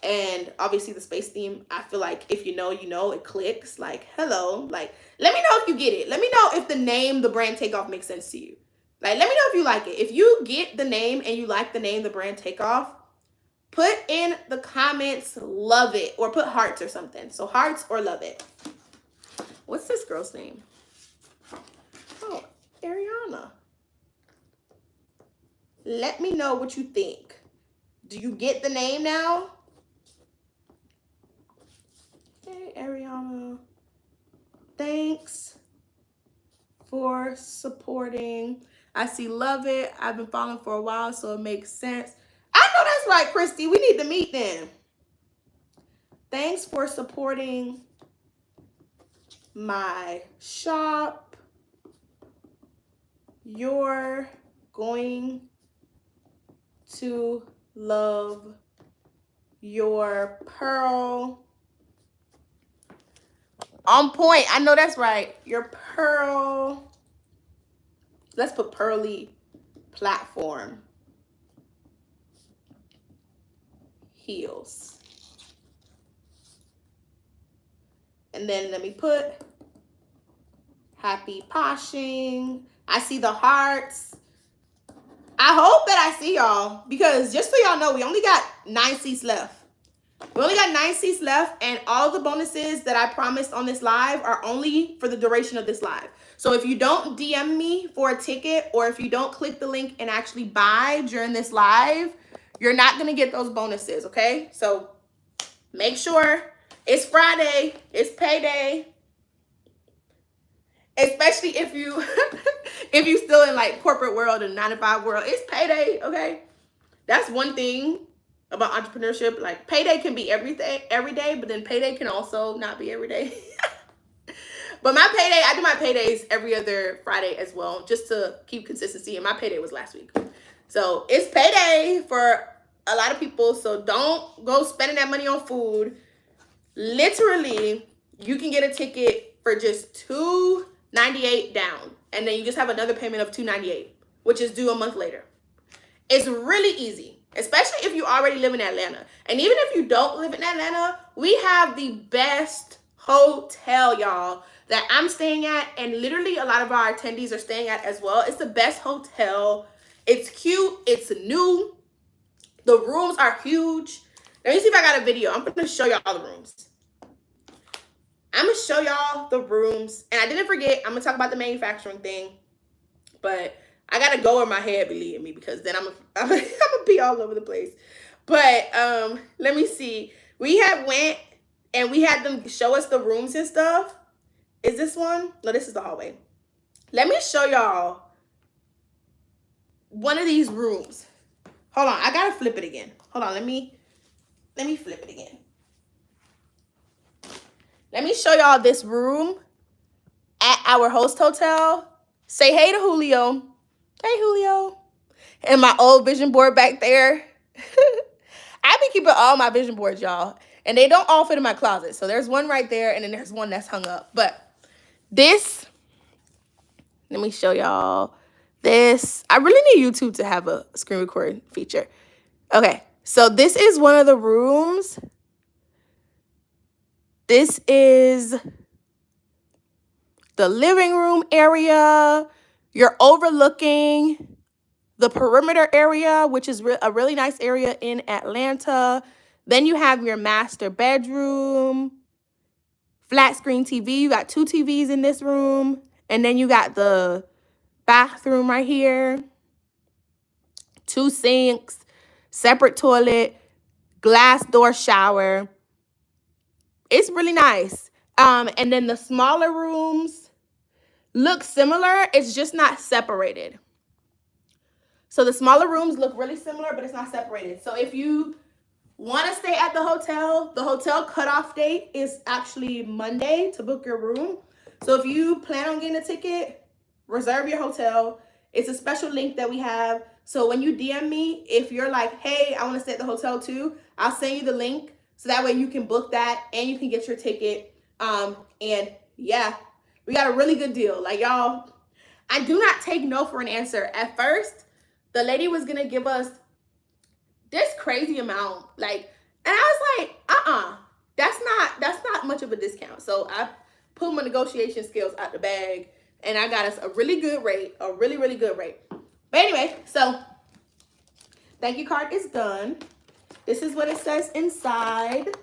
Speaker 1: And obviously the space theme, I feel like if you know, it clicks. Like, hello, like, let me know if you get it. Let me know if the name, the brand Takeoff, makes sense to you. Like, let me know if you like it. If you get the name and you like the name, the brand Takeoff, put in the comments, love it, or put hearts or something. So hearts or love it. What's this girl's name? Oh, Ariana. Let me know what you think. Do you get the name now? Hey, Ariana. Thanks for supporting. I see love it. I've been following for a while, so it makes sense. I know that's right, Christy. We need to meet then. Thanks for supporting my shop. You're going to love your pearl. On point. I know that's right. Your pearl. Let's put pearly platform heels. And then let me put happy poshing. I see the hearts. I hope that I see y'all, because just so y'all know, we only got 9 seats left. We only got 9 seats left, and all the bonuses that I promised on this live are only for the duration of this live. So if you don't DM me for a ticket, or if you don't click the link and actually buy during this live, you're not going to get those bonuses, okay? So make sure. It's Friday. It's payday. Especially if you if you still in like corporate world and 9-to-5 world, it's payday, okay? That's one thing about entrepreneurship. Like, payday can be every day, but then payday can also not be every day. But my payday, I do my paydays every other Friday as well, just to keep consistency. And my payday was last week. So it's payday for a lot of people. So don't go spending that money on food. Literally, you can get a ticket for just $298 down. And then you just have another payment of $298, which is due a month later. It's really easy, especially if you already live in Atlanta. And even if you don't live in Atlanta, we have the best hotel, y'all, that I'm staying at, and literally a lot of our attendees are staying at as well. It's the best hotel. It's cute. It's new. The rooms are huge. Let me see if I got a video. I'm going to show y'all the rooms. I'm going to show y'all the rooms. And I didn't forget, I'm going to talk about the manufacturing thing. But I got to go where my head be leading me, because then I'm going to be all over the place. But let me see. We had went and we had them show us the rooms and stuff. Is this one? No, this is the hallway. Let me show y'all one of these rooms. Hold on, I gotta flip it again. Hold on, let me flip it again. Let me show y'all this room at our host hotel. Say hey to Julio. Hey, Julio. And my old vision board back there. I be keeping all my vision boards, y'all. And they don't all fit in my closet. So there's one right there, and then there's one that's hung up. But this, let me show y'all this. I really need YouTube to have a screen record feature. Okay, so this is one of the rooms. This is the living room area. You're overlooking the perimeter area, which is a really nice area in Atlanta. Then you have your master bedroom, flat screen TV. You got 2 TVs in this room. And then you got the bathroom right here, 2 sinks, separate toilet, glass door shower. It's really nice. And then the smaller rooms look similar. It's just not separated. So the smaller rooms look really similar, but it's not separated. So if you want to stay at the hotel cutoff date is actually Monday to book your room. So if you plan on getting a ticket, reserve your hotel. It's a special link that we have. So when you DM me, if you're like, hey, I want to stay at the hotel too, I'll send you the link. So that way you can book that and you can get your ticket. And yeah, we got a really good deal. Like, y'all, I do not take no for an answer. At first, the lady was going to give us this crazy amount. Like, and I was like, that's not much of a discount. So I pulled my negotiation skills out the bag and I got us a really good rate, a really, really good rate. But anyway, so thank you card is done. This is what it says inside.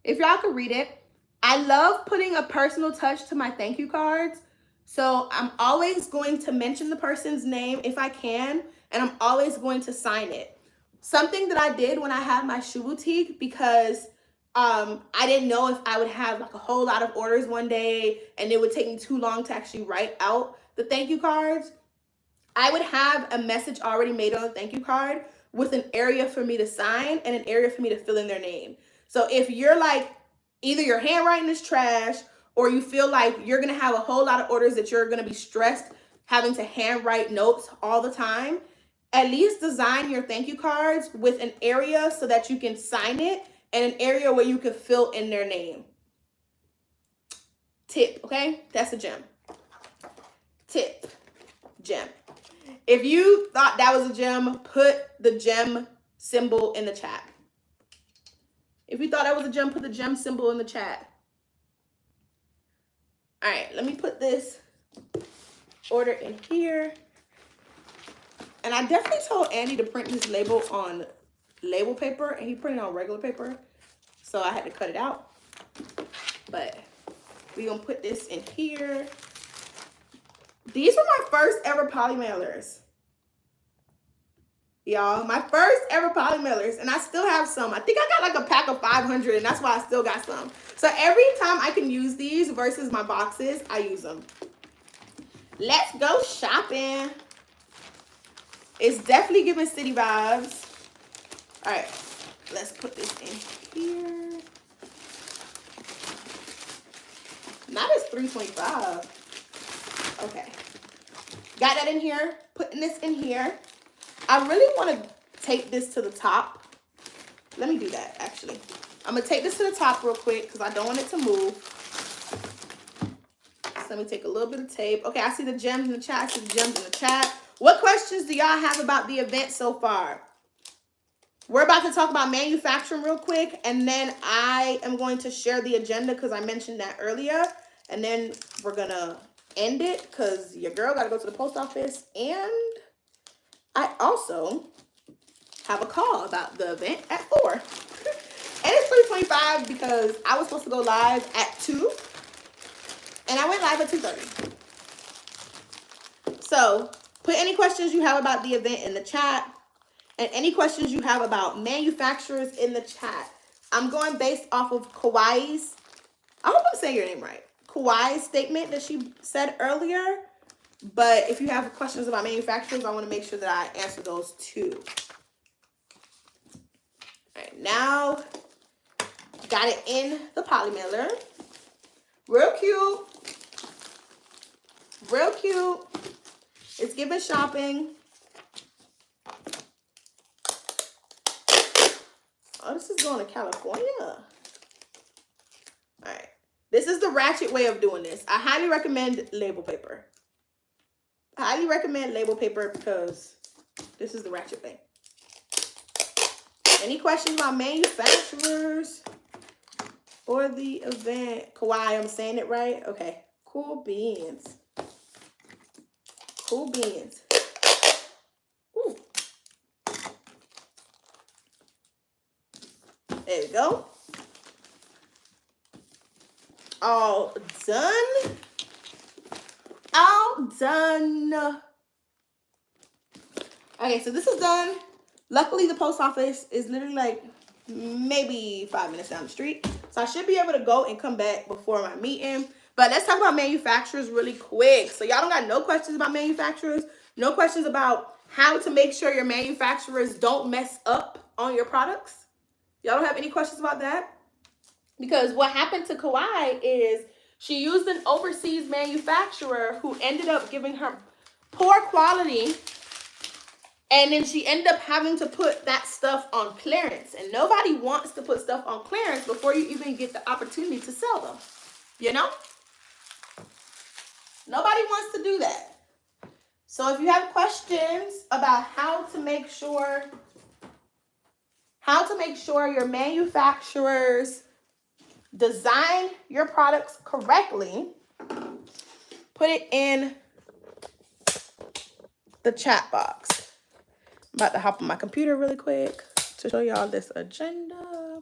Speaker 1: If y'all could read it. I love putting a personal touch to my thank you cards. So I'm always going to mention the person's name if I can, and I'm always going to sign it. Something that I did when I had my shoe boutique, because I didn't know if I would have like a whole lot of orders one day and it would take me too long to actually write out the thank you cards. I would have a message already made on the thank you card with an area for me to sign and an area for me to fill in their name. So if you're like, either your handwriting is trash or you feel like you're going to have a whole lot of orders that you're going to be stressed having to handwrite notes all the time, at least design your thank you cards with an area so that you can sign it and an area where you can fill in their name. Tip, okay? That's a gem. Tip, gem. If you thought that was a gem, put the gem symbol in the chat. If you thought that was a gem, put the gem symbol in the chat. All right, let me put this order in here. And I definitely told Andy to print his label on label paper, and he printed on regular paper. So I had to cut it out. But we're going to put this in here. These were my first ever poly mailers. Y'all, my first ever poly mailers, and I still have some. I think I got like a pack of 500, and that's why I still got some. So every time I can use these versus my boxes, I use them. Let's go shopping. It's definitely giving city vibes. All right, let's put this in here. Now it's $3.25. Okay, got that in here. Putting this in here. I really want to take this to the top. Let me do that, actually. I'm going to take this to the top real quick because I don't want it to move. So let me take a little bit of tape. Okay, I see the gems in the chat. I see the gems in the chat. What questions do y'all have about the event so far? We're about to talk about manufacturing real quick, and then I am going to share the agenda because I mentioned that earlier. And then we're going to end it because your girl got to go to the post office, and I also have a call about the event at 4. And it's 3:25 because I was supposed to go live at 2. And I went live at 2:30. So put any questions you have about the event in the chat. And any questions you have about manufacturers in the chat. I'm going based off of Kawaii's, I hope I'm saying your name right, Kawaii's statement that she said earlier. But if you have questions about manufacturers, I want to make sure that I answer those too. All right, now got it in the poly mailer. Real cute. Real cute. It's giving shopping. Oh, this is going to California. All right. This is the ratchet way of doing this. I highly recommend label paper. I highly recommend label paper because this is the ratchet thing. Any questions about manufacturers for the event? Kawhi, I'm saying it right? Okay. Cool beans. Cool beans. Ooh. There you go. All done. All done. Okay, so this is done. Luckily, the post office is literally like maybe 5 minutes down the street. So I should be able to go and come back before my meeting. But let's talk about manufacturers really quick. So y'all don't got no questions about manufacturers. No questions about how to make sure your manufacturers don't mess up on your products. Y'all don't have any questions about that? Because what happened to Kawhi is she used an overseas manufacturer who ended up giving her poor quality. And then she ended up having to put that stuff on clearance. And nobody wants to put stuff on clearance before you even get the opportunity to sell them. You know? Nobody wants to do that. So if you have questions about how to make sure your manufacturers design your products correctly, put it in the chat box. I'm about to hop on my computer really quick to show y'all this agenda.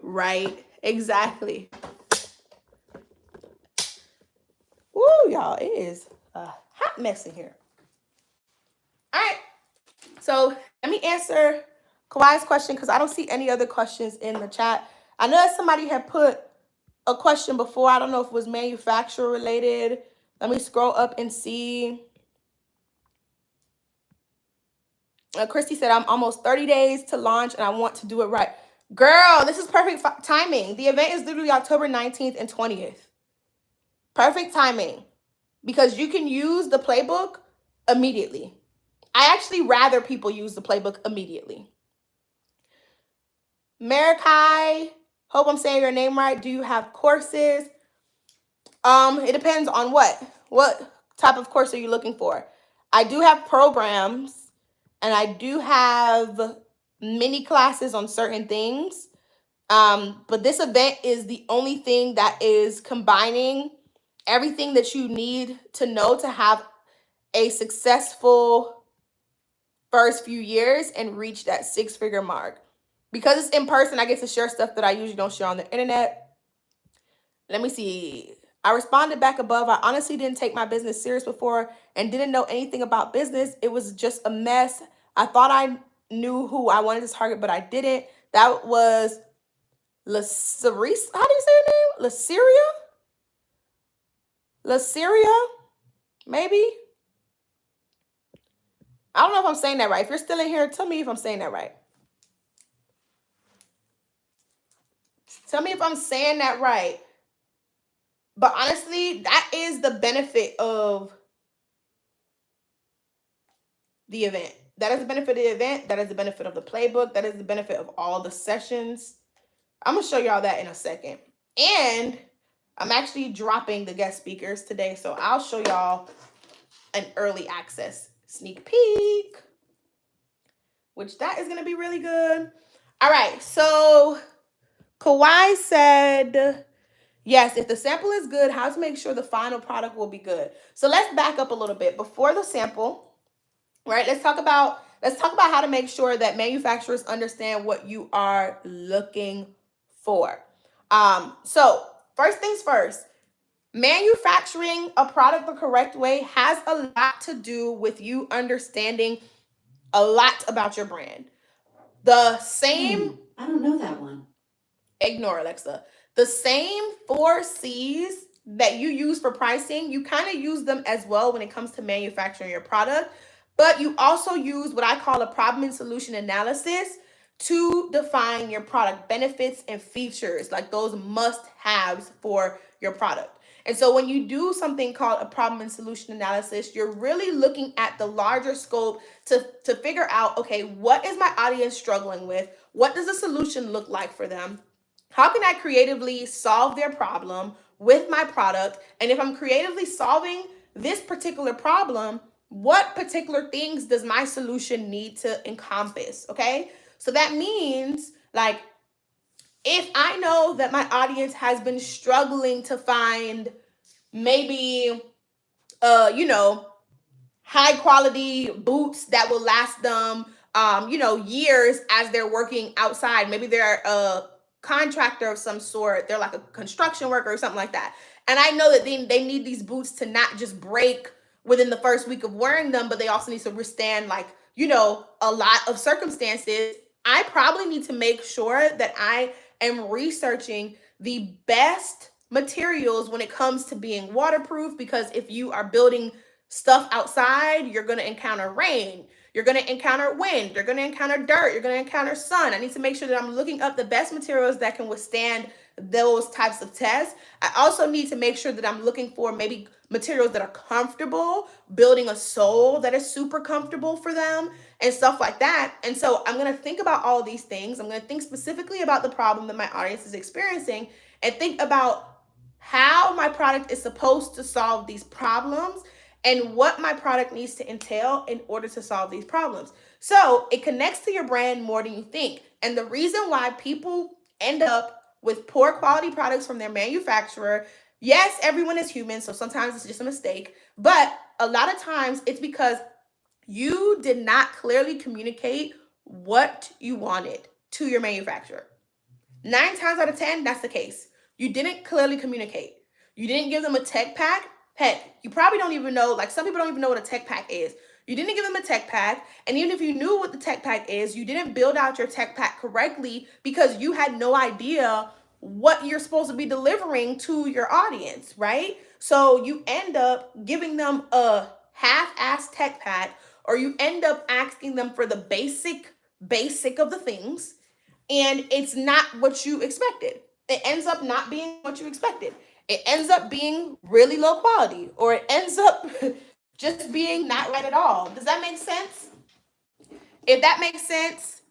Speaker 1: Right, exactly. Woo, y'all, it is a hot mess in here. All right, so let me answer Kawhi's question because I don't see any other questions in the chat. I know that somebody had put a question before. I don't know if it was manufacturer related. Let me scroll up and see. Christy said, I'm almost 30 days to launch and I want to do it right. Girl, this is perfect timing. The event is literally October 19th and 20th. Perfect timing because you can use the playbook immediately. I actually rather people use the playbook immediately. Marikai, hope I'm saying your name right. Do you have courses? It depends on what type of course are you looking for? I do have programs and I do have mini classes on certain things. But this event is the only thing that is combining everything that you need to know to have a successful first few years and reach that 6-figure mark. Because it's in person, I get to share stuff that I usually don't share on the internet. Let me see. I responded back above. I honestly didn't take my business serious before and didn't know anything about business. It was just a mess. I thought I knew who I wanted to target, but I didn't. That was Laceris. How do you say her name? Laceria? Maybe? I don't know if I'm saying that right. If you're still in here, tell me if I'm saying that right. Tell me if I'm saying that right. But honestly, that is the benefit of the event. That is the benefit of the event. That is the benefit of the playbook. That is the benefit of all the sessions. I'm going to show y'all that in a second. And I'm actually dropping the guest speakers today. So I'll show y'all an early access sneak peek, which that is going to be really good. All right. So Kawhi said, yes, if the sample is good, how to make sure the final product will be good. So let's back up a little bit before the sample, right? Let's talk about how to make sure that manufacturers understand what you are looking for. So first things first, manufacturing a product the correct way has a lot to do with you understanding a lot about your brand. The same...
Speaker 2: I don't know that one.
Speaker 1: Ignore Alexa. The same 4 C's that you use for pricing, you kind of use them as well when it comes to manufacturing your product. But you also use what I call a problem and solution analysis to define your product benefits and features, like those must-haves for your product. And so when you do something called a problem and solution analysis, you're really looking at the larger scope to figure out, okay, what is my audience struggling with? What does a solution look like for them? How can I creatively solve their problem with my product? And if I'm creatively solving this particular problem, what particular things does my solution need to encompass? Okay. So that means, like, if I know that my audience has been struggling to find maybe, you know, high quality boots that will last them, years as they're working outside. Maybe they're a contractor of some sort. They're like a construction worker or something like that. And I know that they need these boots to not just break within the first week of wearing them, but they also need to withstand, like, a lot of circumstances. I probably need to make sure that I am researching the best materials when it comes to being waterproof, because if you are building stuff outside, you're going to encounter rain, you're going to encounter wind, you're going to encounter dirt, you're going to encounter sun. I need to make sure that I'm looking up the best materials that can withstand those types of tests. I also need to make sure that I'm looking for maybe materials that are comfortable, building a sole that is super comfortable for them and stuff like that. And so I'm going to think about all these things. I'm going to think specifically about the problem that my audience is experiencing and think about how my product is supposed to solve these problems and what my product needs to entail in order to solve these problems. So it connects to your brand more than you think. And the reason why people end up with poor quality products from their manufacturer, yes, everyone is human, so sometimes it's just a mistake, but a lot of times it's because you did not clearly communicate what you wanted to your manufacturer. 9 times out of 10, that's the case. You didn't clearly communicate. You didn't give them a tech pack. Heck, you probably don't even know, like, some people don't even know what a tech pack is. You didn't give them a tech pack. And even if you knew what the tech pack is, you didn't build out your tech pack correctly because you had no idea what you're supposed to be delivering to your audience, right? So you end up giving them a half-ass tech pack, or you end up asking them for the basic of the things, and it's not what you expected. It ends up not being what you expected. It ends up being really low quality, or it ends up just being not right at all. Does that make sense? If that makes sense,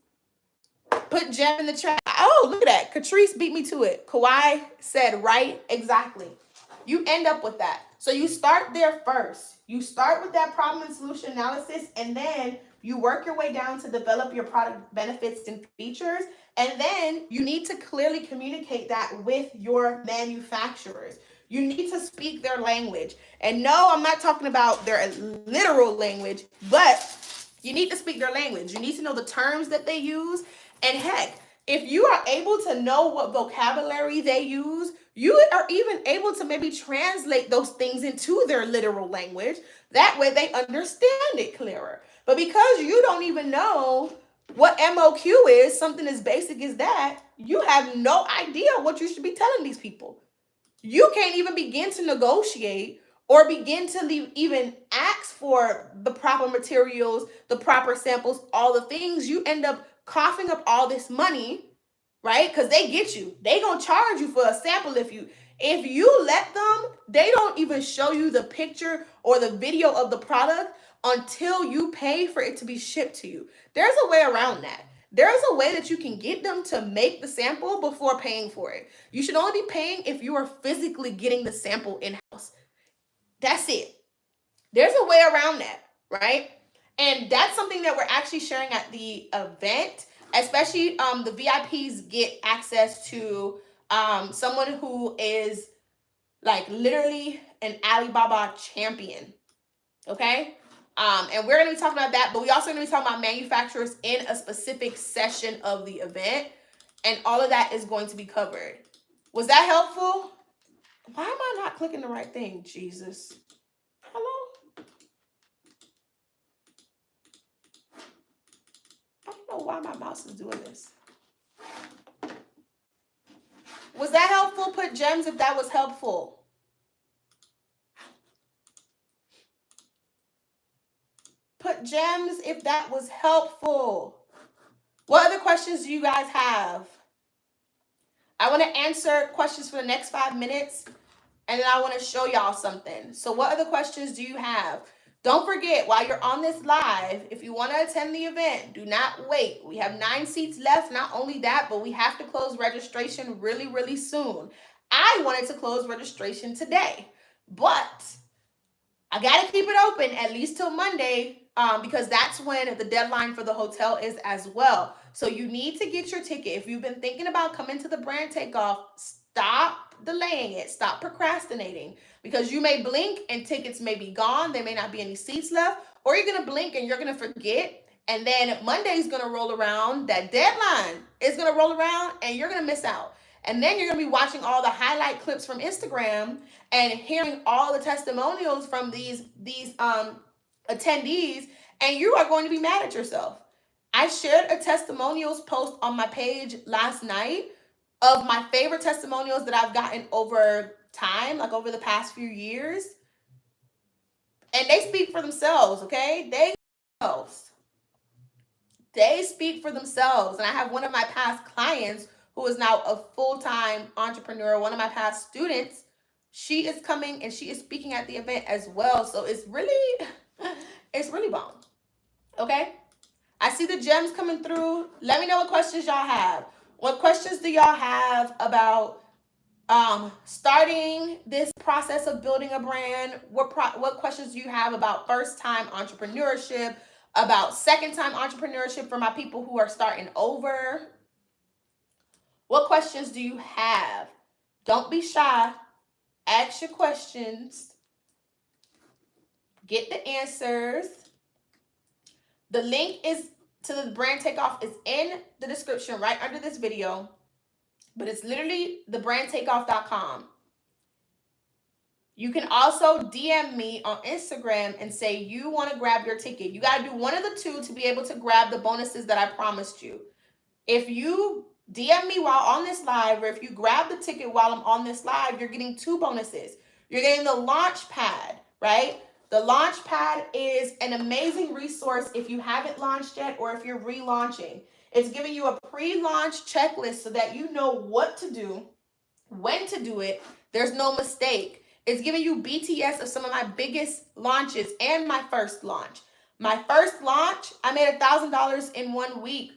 Speaker 1: put Gem in the chat. Oh, look at that. Catrice beat me to it. Kawhi said right, exactly. You end up with that. So you start there first. You start with that problem and solution analysis, and then you work your way down to develop your product benefits and features. And then you need to clearly communicate that with your manufacturers. You need to speak their language. And no, I'm not talking about their literal language, but you need to speak their language. You need to know the terms that they use. And heck, if you are able to know what vocabulary they use, you are even able to maybe translate those things into their literal language. That way they understand it clearer. But because you don't even know what MOQ is, something as basic as that, you have no idea what you should be telling these people. You can't even begin to negotiate or begin to even ask for the proper materials, the proper samples, all the things. You end up coughing up all this money, right? Because they get you. They gonna charge you for a sample. If you let them, they don't even show you the picture or the video of the product until you pay for it to be shipped to you. There's a way around that. There's a way that you can get them to make the sample before paying for it. You should only be paying if you are physically getting the sample in-house. That's it. There's a way around that, right? And that's something that we're actually sharing at the event. Especially the VIPs get access to someone who is like literally an Alibaba champion. Okay? And we're going to be talking about that, but we also going to be talking about manufacturers in a specific session of the event, and all of that is going to be covered. Was that helpful? Why am I not clicking the right thing? Jesus. Hello? I don't know why my mouse is doing this. Was that helpful? Put gems if that was helpful. Put gems if that was helpful. What other questions do you guys have? I want to answer questions for the next 5 minutes, and then I want to show y'all something. So what other questions do you have? Don't forget, while you're on this live, if you want to attend the event, do not wait. We have 9 seats left. Not only that, but we have to close registration really, really soon. I wanted to close registration today, but I got to keep it open at least till Monday, because that's when the deadline for the hotel is as well. So you need to get your ticket. If you've been thinking about coming to the brand takeoff, stop delaying it. Stop procrastinating, because you may blink and tickets may be gone. There may not be any seats left, or you're going to blink and you're going to forget. And then Monday's going to roll around. That deadline is going to roll around and you're going to miss out. And then you're going to be watching all the highlight clips from Instagram and hearing all the testimonials from these attendees, and you are going to be mad at yourself. I shared a testimonials post on my page last night of my favorite testimonials that I've gotten over time, like over the past few years. And they speak for themselves, okay? They speak for themselves. And I have one of my past clients who is now a full-time entrepreneur, one of my past students. She is coming and she is speaking at the event as well. So it's really bomb. Okay? I see the gems coming through. Let me know what questions y'all have. What questions do y'all have about starting this process of building a brand? What questions do you have about first-time entrepreneurship, about second-time entrepreneurship for my people who are starting over? What questions do you have? Don't be shy. Ask your questions. Get the answers. The link is to the brand takeoff is in the description right under this video, but it's literally thebrandtakeoff.com. You can also DM me on Instagram and say you want to grab your ticket. You got to do one of the two to be able to grab the bonuses that I promised you. If you DM me while on this live, or if you grab the ticket while I'm on this live, you're getting 2 bonuses. You're getting the launch pad, right? The launch pad is an amazing resource if you haven't launched yet or if you're relaunching. It's giving you a pre-launch checklist so that you know what to do, when to do it. There's no mistake. It's giving you BTS of some of my biggest launches and my first launch. My first launch, I made $1,000 in 1 week.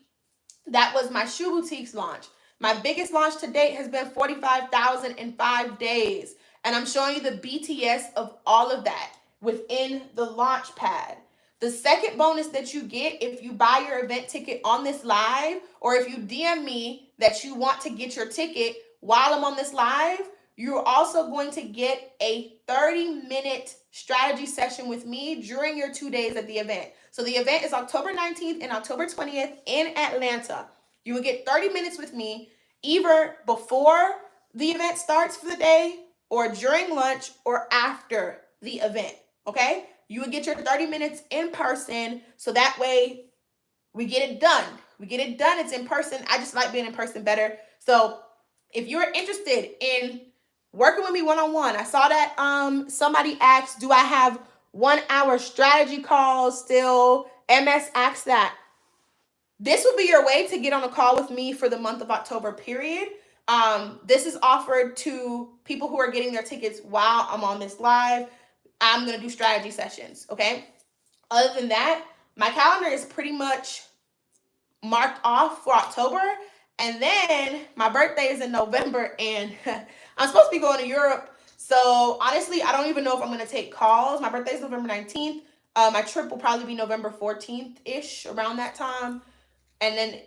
Speaker 1: That was my Shoe Boutiques launch. My biggest launch to date has been $45,000 in 5 days. And I'm showing you the BTS of all of that within the launch pad. The second bonus that you get if you buy your event ticket on this live, or if you DM me that you want to get your ticket while I'm on this live, you're also going to get a 30-minute strategy session with me during your 2 days at the event. So the event is October 19th and October 20th in Atlanta. You will get 30 minutes with me either before the event starts for the day, or during lunch, or after the event, okay? You would get your 30 minutes in person, so that way we get it done. It's in person. I just like being in person better. So if you're interested in working with me one-on-one, I saw that somebody asked, do I have 1-hour strategy calls still? MS asked that. This will be your way to get on a call with me for the month of October, period. This is offered to people who are getting their tickets while I'm on this live. I'm going to do strategy sessions, okay? Other than that, my calendar is pretty much marked off for October. And then my birthday is in November, and I'm supposed to be going to Europe. So honestly, I don't even know if I'm going to take calls. My birthday is November 19th. My trip will probably be November 14th-ish, around that time. And then,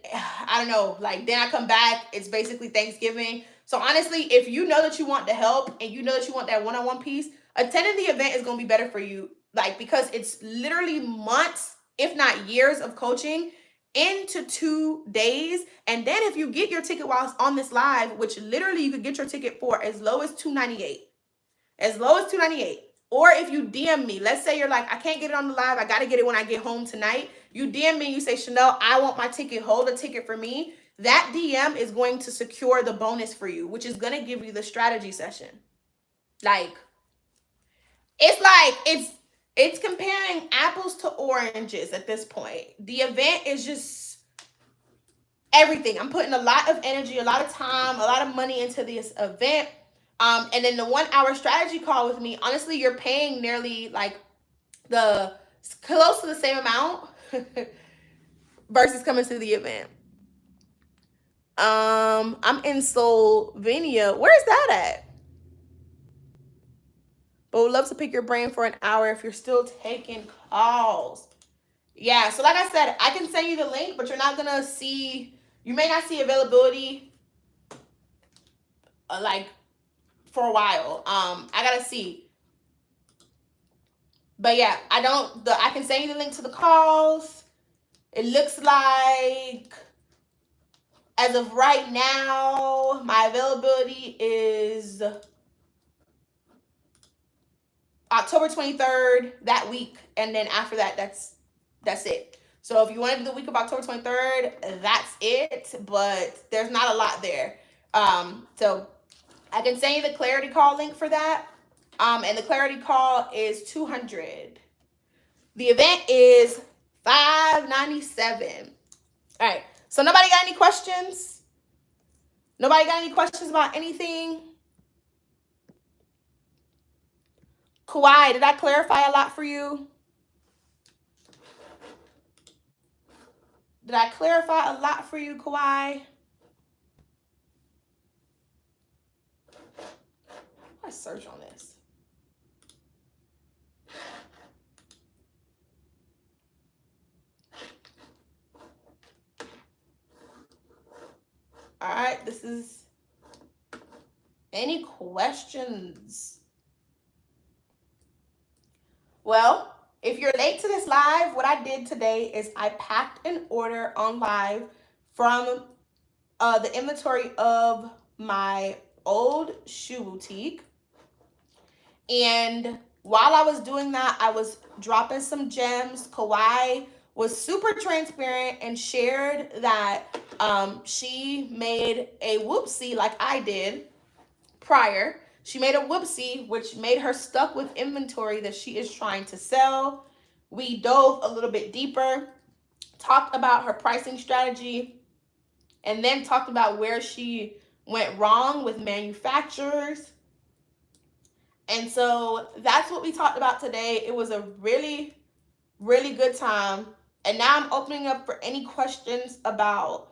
Speaker 1: I don't know, like, then I come back, it's basically Thanksgiving. So honestly, if you know that you want the help and you know that you want that one-on-one piece, attending the event is going to be better for you. Like, because it's literally months, if not years of coaching into 2 days. And then if you get your ticket while it's on this live, which literally you could get your ticket for as low as $298. As low as $298. Or if you DM me, let's say you're like, I can't get it on the live, I got to get it when I get home tonight. You DM me, you say, Chanel, I want my ticket, hold a ticket for me. That DM is going to secure the bonus for you, which is going to give you the strategy session. Like, it's It's comparing apples to oranges at this point. The event is just everything. I'm putting a lot of energy, a lot of time, a lot of money into this event. And then the 1 hour strategy call with me, honestly, you're paying nearly like the close to the same amount versus coming to the event. I'm in Slovenia. Where's that at? But would love to pick your brain for an hour if you're still taking calls. Yeah, so like I said, I can send you the link, but you're not gonna see, you may not see availability like for a while. I gotta see. But yeah, I can send you the link to the calls. It looks like as of right now, my availability is October 23rd, that week, and then after that, that's it. So if you want to do the week of October 23rd, that's it, but there's not a lot there. So I can send you the clarity call link for that. And the clarity call is $200. The event is $597. All right. So nobody got any questions? Nobody got any questions about anything? Kawhi, did I clarify a lot for you? Did I clarify a lot for you, Kawhi? Let's search on this. All right, this is any questions? Well, if you're late to this live, what I did today is I packed an order on live from the inventory of my old shoe boutique. And while I was doing that, I was dropping some gems. Kawhi was super transparent and shared that she made a whoopsie like I did prior. She made a whoopsie, which made her stuck with inventory that she is trying to sell. We dove a little bit deeper, talked about her pricing strategy, and then talked about where she went wrong with manufacturers. And so that's what we talked about today. It was a really, really good time. And now I'm opening up for any questions about,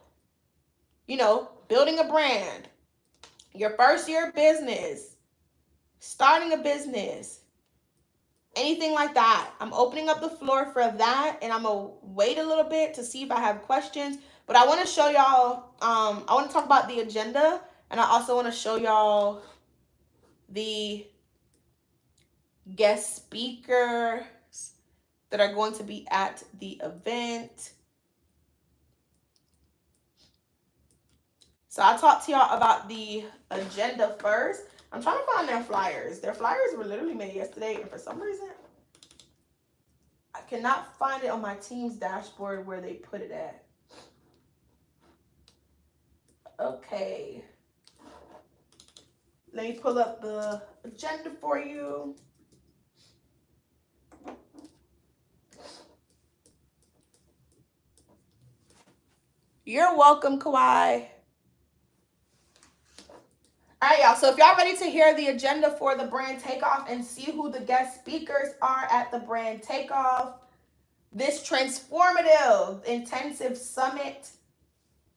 Speaker 1: building a brand, your first year of business, starting a business, anything like that. I'm opening up the floor for that, and I'm going to wait a little bit to see if I have questions. But I want to show y'all, I want to talk about the agenda, and I also want to show y'all the guest speakers that are going to be at the event. So I'll talk to y'all about the agenda first. I'm trying to find their flyers. Their flyers were literally made yesterday, and for some reason, I cannot find it on my team's dashboard where they put it at. Okay. Let me pull up the agenda for you. You're welcome, Kawhi. All right, y'all. So if y'all ready to hear the agenda for the brand Takeoff and see who the guest speakers are at the brand Takeoff, this transformative intensive summit,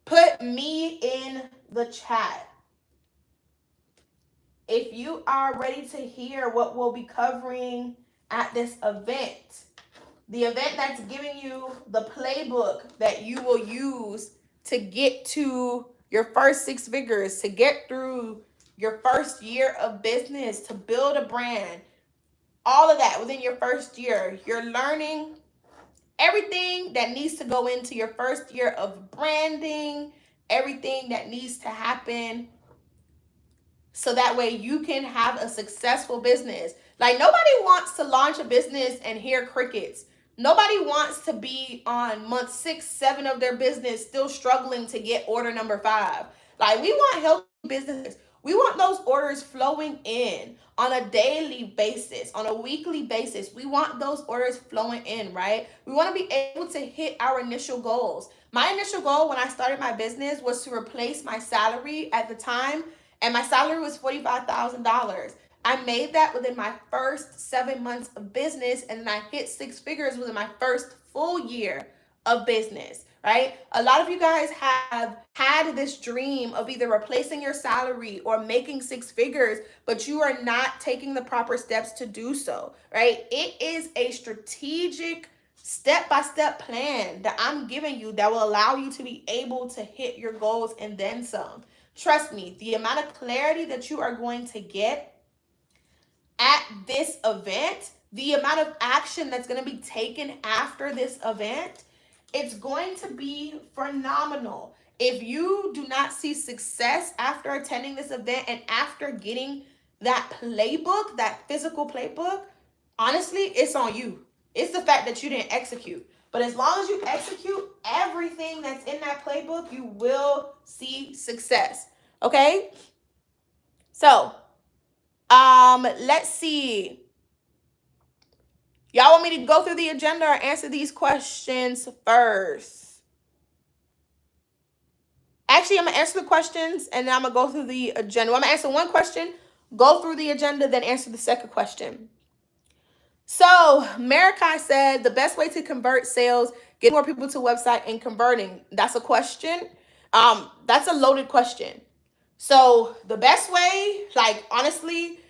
Speaker 1: put me in the chat. If you are ready to hear what we'll be covering at this event, the event that's giving you the playbook that you will use to get to your first 6 figures, to get through your first year of business, to build a brand, all of that within your first year. You're learning everything that needs to go into your first year of branding, everything that needs to happen so that way you can have a successful business. Like, nobody wants to launch a business and hear crickets. Nobody wants to be on month 6, 7 of their business still struggling to get order number 5. Like, we want healthy businesses. We want those orders flowing in on a daily basis, on a weekly basis. We want those orders flowing in, right? We want to be able to hit our initial goals. My initial goal when I started my business was to replace my salary at the time, and my salary was $45,000. I made that within my first 7 months of business, and then I hit six figures within my first full year of business, right? A lot of you guys have had this dream of either replacing your salary or making six figures, but you are not taking the proper steps to do so, right? It is a strategic step-by-step plan that I'm giving you that will allow you to be able to hit your goals and then some. Trust me, the amount of clarity that you are going to get at this event, the amount of action that's going to be taken after this event, it's going to be phenomenal. If you do not see success after attending this event and after getting that playbook, that physical playbook, honestly, it's on you. It's the fact that you didn't execute. But as long as you execute everything that's in that playbook, you will see success. Okay? So, let's see. Y'all want me to go through the agenda or answer these questions first? Actually, I'm going to answer the questions and then I'm going to go through the agenda. I'm going to answer one question, go through the agenda, then answer the second question. So, Marikai said the best way to convert sales, get more people to a website and converting. That's a question. That's a loaded question. So, the best way, like, honestly,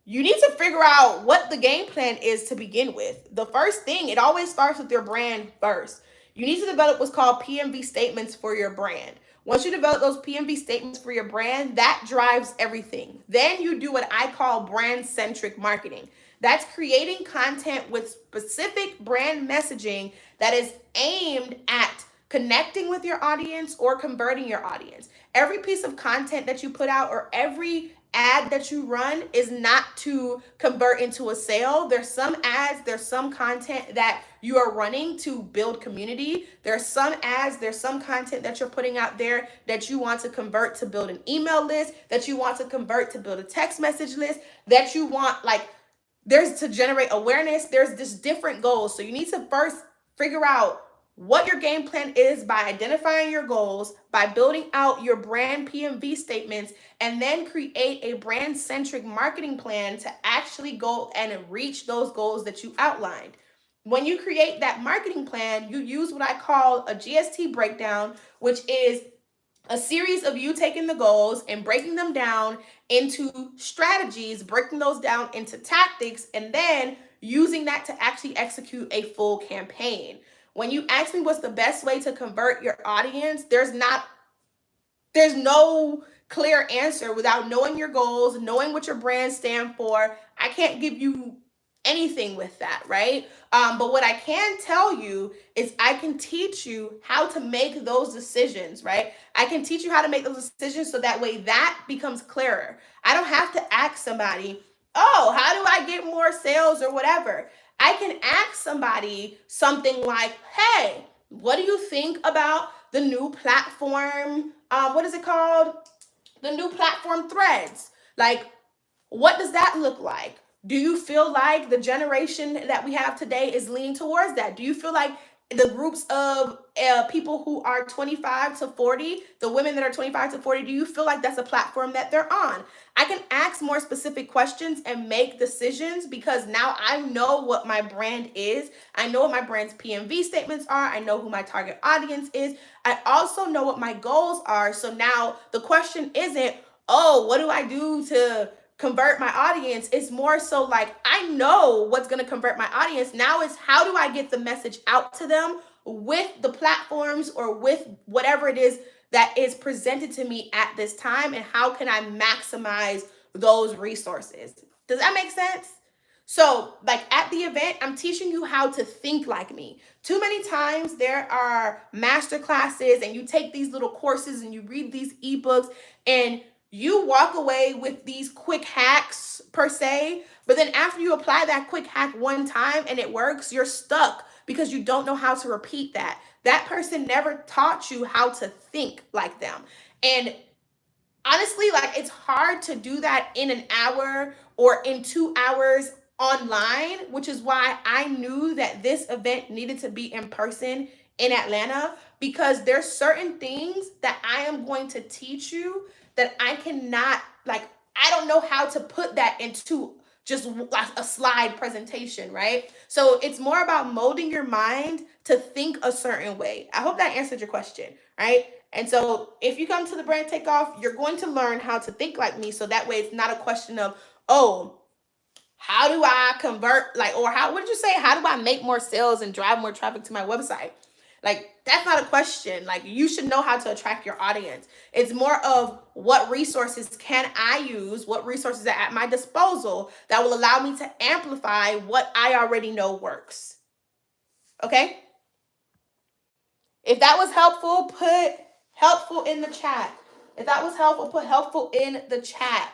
Speaker 1: you need to figure out what the game plan is to begin with. The first thing, it always starts with your brand first. You need to develop what's called PMV statements for your brand. Once you develop those PMV statements for your brand, that drives everything. Then you do what I call brand-centric marketing. That's creating content with specific brand messaging that is aimed at connecting with your audience or converting your audience. Every piece of content that you put out or every ad that you run is not to convert into a sale. There's some ads, there's some content that you are running to build community. There's some ads, there's some content that you're putting out there that you want to convert to build an email list, that you want to convert to build a text message list, that you want, like, there's to generate awareness. There's just different goals. So you need to first figure out what your game plan is by identifying your goals, by building out your brand PMV statements, and then create a brand-centric marketing plan to actually go and reach those goals that you outlined. When you create that marketing plan, you use what I call a GST breakdown, which is a series of you taking the goals and breaking them down into strategies, breaking those down into tactics, and then using that to actually execute a full campaign. When you ask me what's the best way to convert your audience, there's no clear answer without knowing your goals, knowing what your brand stands for. I can't give you anything with that, right? But what I can tell you is I can teach you how to make those decisions, right? I can teach you how to make those decisions so that way that becomes clearer. I don't have to ask somebody, oh, how do I get more sales or whatever? I can ask somebody something like, hey, what do you think about the new platform? What is it called? The new platform Threads. Like, what does that look like? Do you feel like the generation that we have today is leaning towards that? Do you feel like the groups of people who are 25 to 40, the women that are 25 to 40, do you feel like that's a platform that they're on? I can ask more specific questions and make decisions because now I know what my brand is. I know what my brand's PMV statements are. I know who my target audience is. I also know what my goals are. So now the question isn't, oh, what do I do to convert my audience? It's more so like, I know what's going to convert my audience. Now it's how do I get the message out to them with the platforms or with whatever it is that is presented to me at this time, and how can I maximize those resources? Does that make sense? So, like, at the event, I'm teaching you how to think like me. Too many times there are master classes and you take these little courses and you read these ebooks and you walk away with these quick hacks per se, but then after you apply that quick hack one time and it works, you're stuck because you don't know how to repeat that. That person never taught you how to think like them. And honestly, like, it's hard to do that in an hour or in 2 hours online, which is why I knew that this event needed to be in person in Atlanta, because there's certain things that I am going to teach you that I cannot, like, I don't know how to put that into just like a slide presentation, right? So it's more about molding your mind to think a certain way. I hope that answered your question, right? And so if you come to the brand takeoff, you're going to learn how to think like me. So that way it's not a question of, oh, how do I convert, like, or how, what did you say? How do I make more sales and drive more traffic to my website? Like, that's not a question. Like, you should know how to attract your audience. It's more of what resources can I use, what resources are at my disposal that will allow me to amplify what I already know works. Okay? If that was helpful, put helpful in the chat. If that was helpful, put helpful in the chat.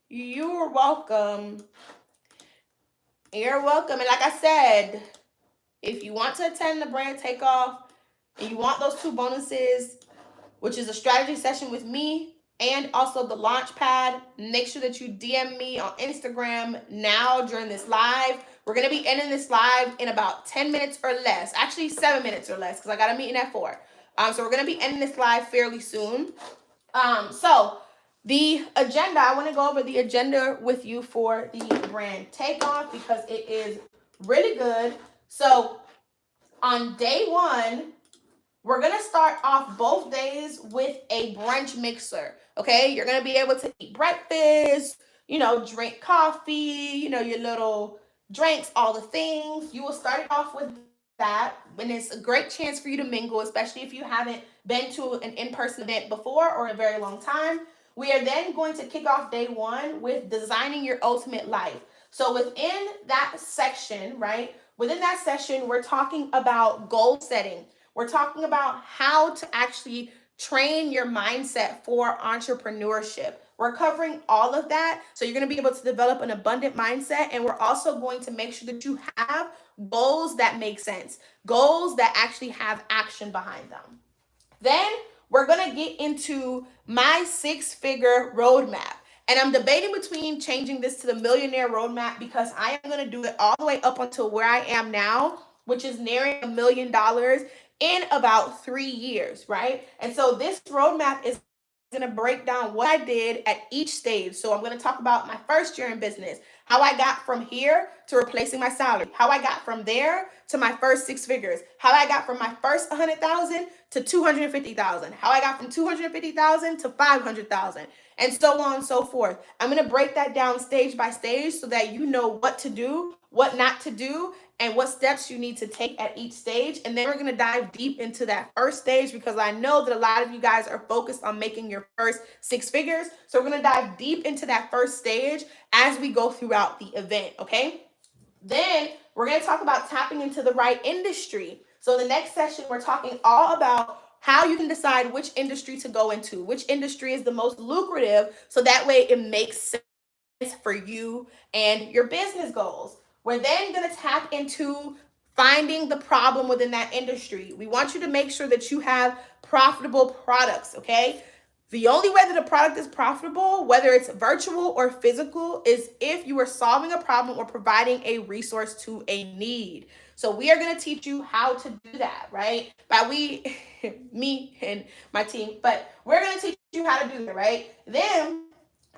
Speaker 1: You're welcome. You're welcome. And like I said, if you want to attend the brand takeoff and you want those 2 bonuses, which is a strategy session with me and also the launch pad, make sure that you DM me on Instagram now during this live. We're going to be ending this live in about 10 minutes or less. Actually, 7 minutes or less, because I got a meeting at 4. So we're going to be ending this live fairly soon. So the agenda, I want to go over the agenda with you for the brand takeoff because it is really good. So on day 1, we're going to start off both days with a brunch mixer, okay? You're going to be able to eat breakfast, drink coffee, your little drinks, all the things. You will start it off with that, and it's a great chance for you to mingle, especially if you haven't been to an in-person event before or in a very long time. We are then going to kick off day 1 with designing your ultimate life. So within that section, right, within that session, we're talking about goal setting. We're talking about how to actually train your mindset for entrepreneurship. We're covering all of that. So you're going to be able to develop an abundant mindset. And we're also going to make sure that you have goals that make sense, goals that actually have action behind them. Then we're going to get into my 6-figure roadmap. And I'm debating between changing this to the millionaire roadmap because I am going to do it all the way up until where I am now, which is nearing $1 million in about 3 years, right? And so this roadmap is going to break down what I did at each stage. So I'm going to talk about my first year in business, how I got from here to replacing my salary, how I got from there to my first 6 figures, how I got from my first 100,000 to 250,000, how I got from 250,000 to 500,000, and so on and so forth. I'm going to break that down stage by stage so that you know what to do, what not to do, and what steps you need to take at each stage. And then we're going to dive deep into that first stage because I know that a lot of you guys are focused on making your first 6 figures. So we're going to dive deep into that first stage as we go throughout the event, okay? Then we're going to talk about tapping into the right industry. So the next session, we're talking all about how you can decide which industry to go into, which industry is the most lucrative, so that way it makes sense for you and your business goals. We're then going to tap into finding the problem within that industry. We want you to make sure that you have profitable products, okay? The only way that a product is profitable, whether it's virtual or physical, is if you are solving a problem or providing a resource to a need. So we are going to teach you how to do that, right? By we, me and my team, but we're going to teach you how to do that, right? Then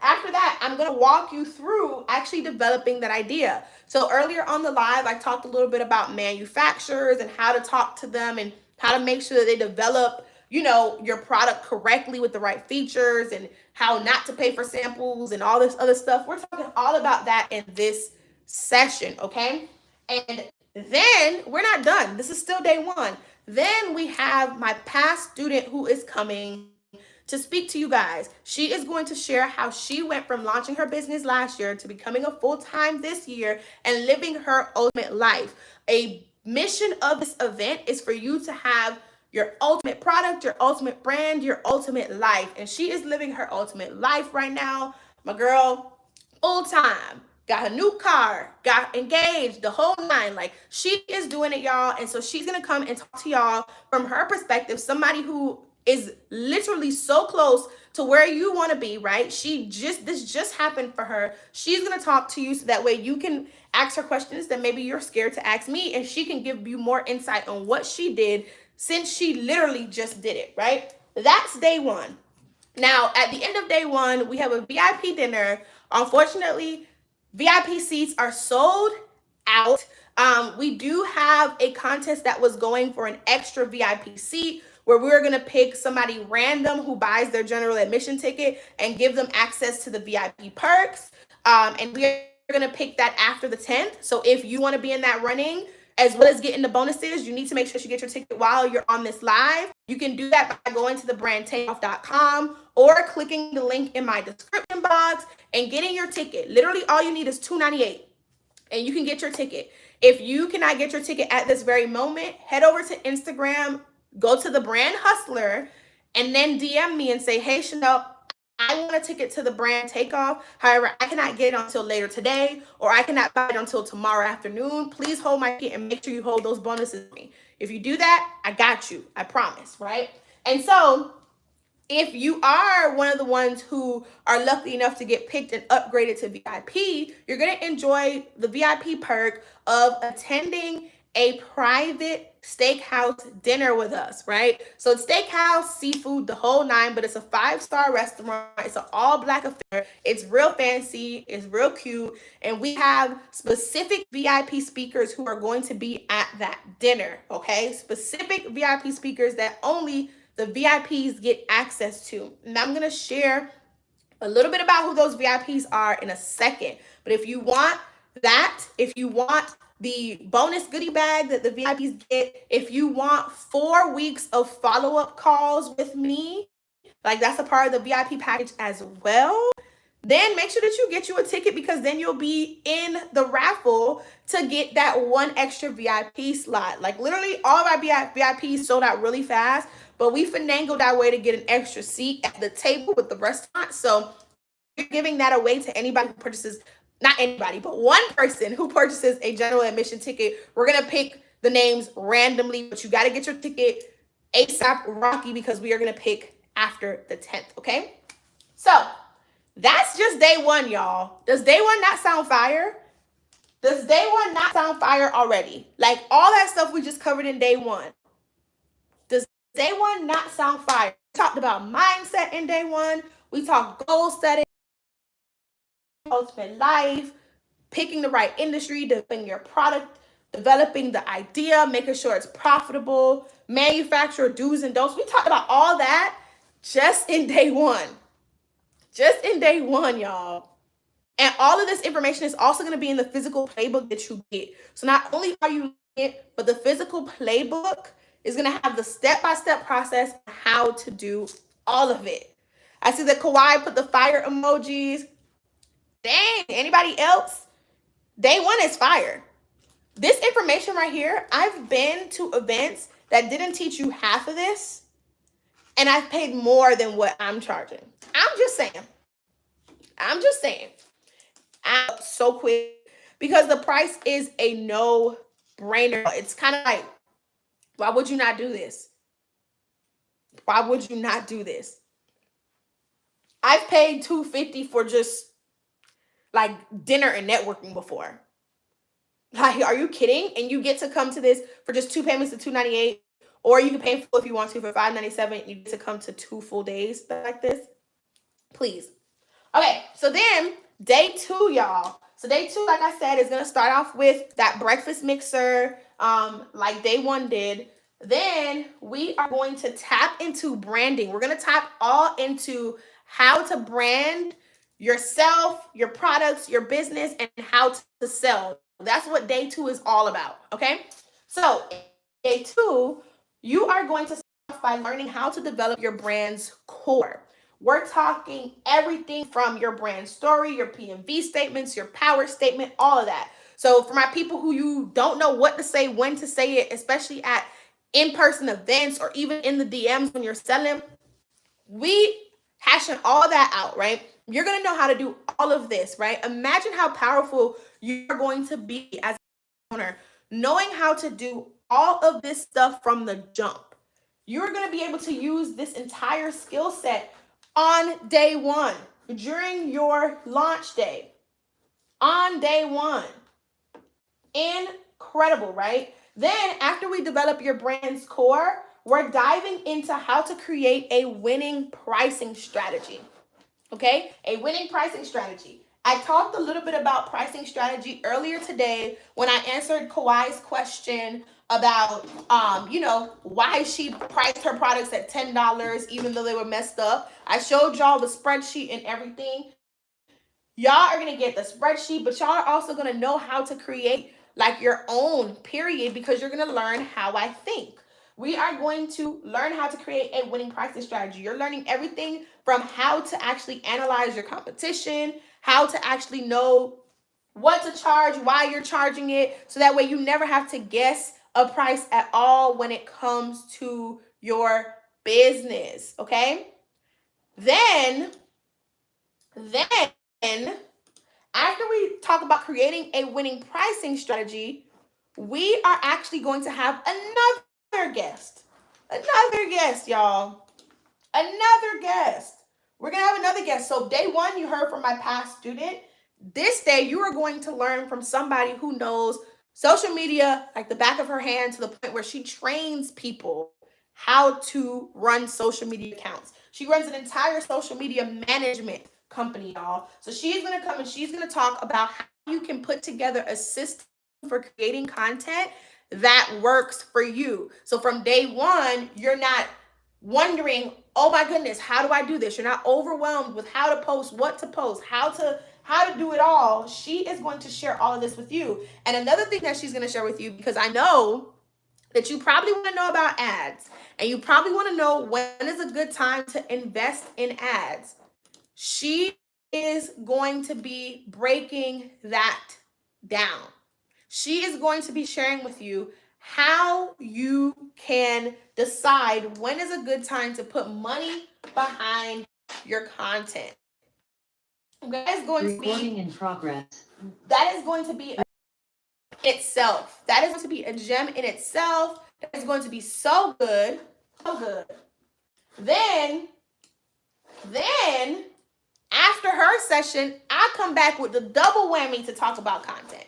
Speaker 1: after that, I'm going to walk you through actually developing that idea. So earlier on the live, I talked a little bit about manufacturers and how to talk to them and how to make sure that they develop, your product correctly with the right features and how not to pay for samples and all this other stuff. We're talking all about that in this session, okay? And then we're not done. This is still day 1. Then we have my past student who is coming to speak to you guys. She is going to share how she went from launching her business last year to becoming a full-time this year and living her ultimate life. A mission of this event is for you to have your ultimate product, your ultimate brand, your ultimate life. And she is living her ultimate life right now. My girl, full-time, got a new car, got engaged, the whole nine. Like, she is doing it, y'all. And so she's gonna come and talk to y'all from her perspective, somebody who is literally so close to where you want to be, right? This just happened for her. She's gonna talk to you so that way you can ask her questions that maybe you're scared to ask me, and she can give you more insight on what she did since she literally just did it, right? That's day one. Now, at the end of day one, we have a VIP dinner. Unfortunately, VIP seats are sold out. We do have a contest that was going for an extra VIP seat where we're going to pick somebody random who buys their general admission ticket and give them access to the VIP perks. And we're going to pick that after the 10th. So if you want to be in that running, as well as getting the bonuses, you need to make sure you get your ticket while you're on this live. You can do that by going to the brand takeoff.com or clicking the link in my description box and getting your ticket. Literally, all you need is $2.98 and you can get your ticket. If you cannot get your ticket at this very moment, head over to Instagram, go to the brand hustler, and then DM me and say, hey, Chanel, I want a ticket to the brand Takeoff. However, I cannot get it until later today, or I cannot buy it until tomorrow afternoon. Please hold my ticket and make sure you hold those bonuses for me. If you do that, I got you. I promise, right? And so if you are one of the ones who are lucky enough to get picked and upgraded to VIP, you're going to enjoy the VIP perk of attending a private steakhouse dinner with us, right? So it's steakhouse, seafood, the whole nine, but it's a 5-star restaurant. It's an all-black affair. It's real fancy. It's real cute. And we have specific VIP speakers who are going to be at that dinner, okay? Specific VIP speakers that only the VIPs get access to. And I'm going to share a little bit about who those VIPs are in a second. But if you want that, if you want the bonus goodie bag that the VIPs get, if you want 4 weeks of follow-up calls with me, like that's a part of the VIP package as well, then make sure that you get you a ticket, because then you'll be in the raffle to get that one extra VIP slot. Like literally all of our VIPs sold out really fast, but we finagled our way to get an extra seat at the table with the restaurant. So we're giving that away to anybody who purchases, not anybody, but one person who purchases a general admission ticket. We're going to pick the names randomly, but you got to get your ticket ASAP Rocky, because we are going to pick after the 10th. Okay. So that's just day one, y'all. Does day one not sound fire? Does day one not sound fire already? Like all that stuff we just covered in day one. Does day one not sound fire? We talked about mindset in day one. We talked goal setting, ultimate life, picking the right industry, developing your product, developing the idea, making sure it's profitable, manufacturer do's and don'ts. We talked about all that just in day one. Just in day one, y'all. And all of this information is also going to be in the physical playbook that you get. So not only are you it, but the physical playbook is going to have the step-by-step process on how to do all of it. I see that Kawhi put the fire emojis. Dang, anybody else? Day one is fire. This information right here, I've been to events that didn't teach you half of this, and I've paid more than what I'm charging. I'm just saying. I'm so quick, because the price is a no-brainer. It's kind of like, why would you not do this? Why would you not do this? I've paid $250 for just like dinner and networking before. Like, are you kidding? And you get to come to this for just 2 payments of $298, or you can pay full if you want to for $597. And you get to come to 2 full days like this. Please. Okay, so then day two, y'all. So day two, like I said, is going to start off with that breakfast mixer, like day one did. Then we are going to tap into branding. We're going to tap all into how to brand yourself, your products, your business, and how to sell. That's what day two is all about, okay? So day two, you are going to start by learning how to develop your brand's core. We're talking everything from your brand story, your PMV statements, your power statement, all of that. So for my people who you don't know what to say, when to say it, especially at in-person events or even in the DMs when you're selling, we hashing all that out, right? You're going to know how to do all of this, right? Imagine how powerful you're going to be as an owner, knowing how to do all of this stuff from the jump. You're going to be able to use this entire skill set on day one, during your launch day, on day one. Incredible, right? Then after we develop your brand's core, we're diving into how to create a winning pricing strategy. Okay, a winning pricing strategy. I talked a little bit about pricing strategy earlier today when I answered Kawai's question about, why she priced her products at $10 even though they were messed up. I showed y'all the spreadsheet and everything. Y'all are going to get the spreadsheet, but y'all are also going to know how to create like your own period, because you're going to learn how I think. We are going to learn how to create a winning pricing strategy. You're learning everything from how to actually analyze your competition, how to actually know what to charge, why you're charging it, so that way you never have to guess a price at all when it comes to your business, okay? Then after we talk about creating a winning pricing strategy, we are actually going to have another guest. Another guest, y'all. Another guest. We're going to have another guest. So day one, you heard from my past student. This day, you are going to learn from somebody who knows social media like the back of her hand, to the point where she trains people how to run social media accounts. She runs an entire social media management company, y'all. So she's going to come and she's going to talk about how you can put together a system for creating content that works for you. So from day one, you're not wondering, oh my goodness, how do I do this? You're not overwhelmed with how to post, what to post, how to do it all. She is going to share all of this with you. And another thing that she's going to share with you, because I know that you probably want to know about ads, and you probably want to know when is a good time to invest in ads. She is going to be breaking that down. She is going to be sharing with you how you can decide when is a good time to put money behind your content. That is going
Speaker 2: Recording in progress.
Speaker 1: That is going to be itself. That is going to be a gem in itself. That is going to be so good. So good. Then after her session, I come back with the double whammy to talk about content.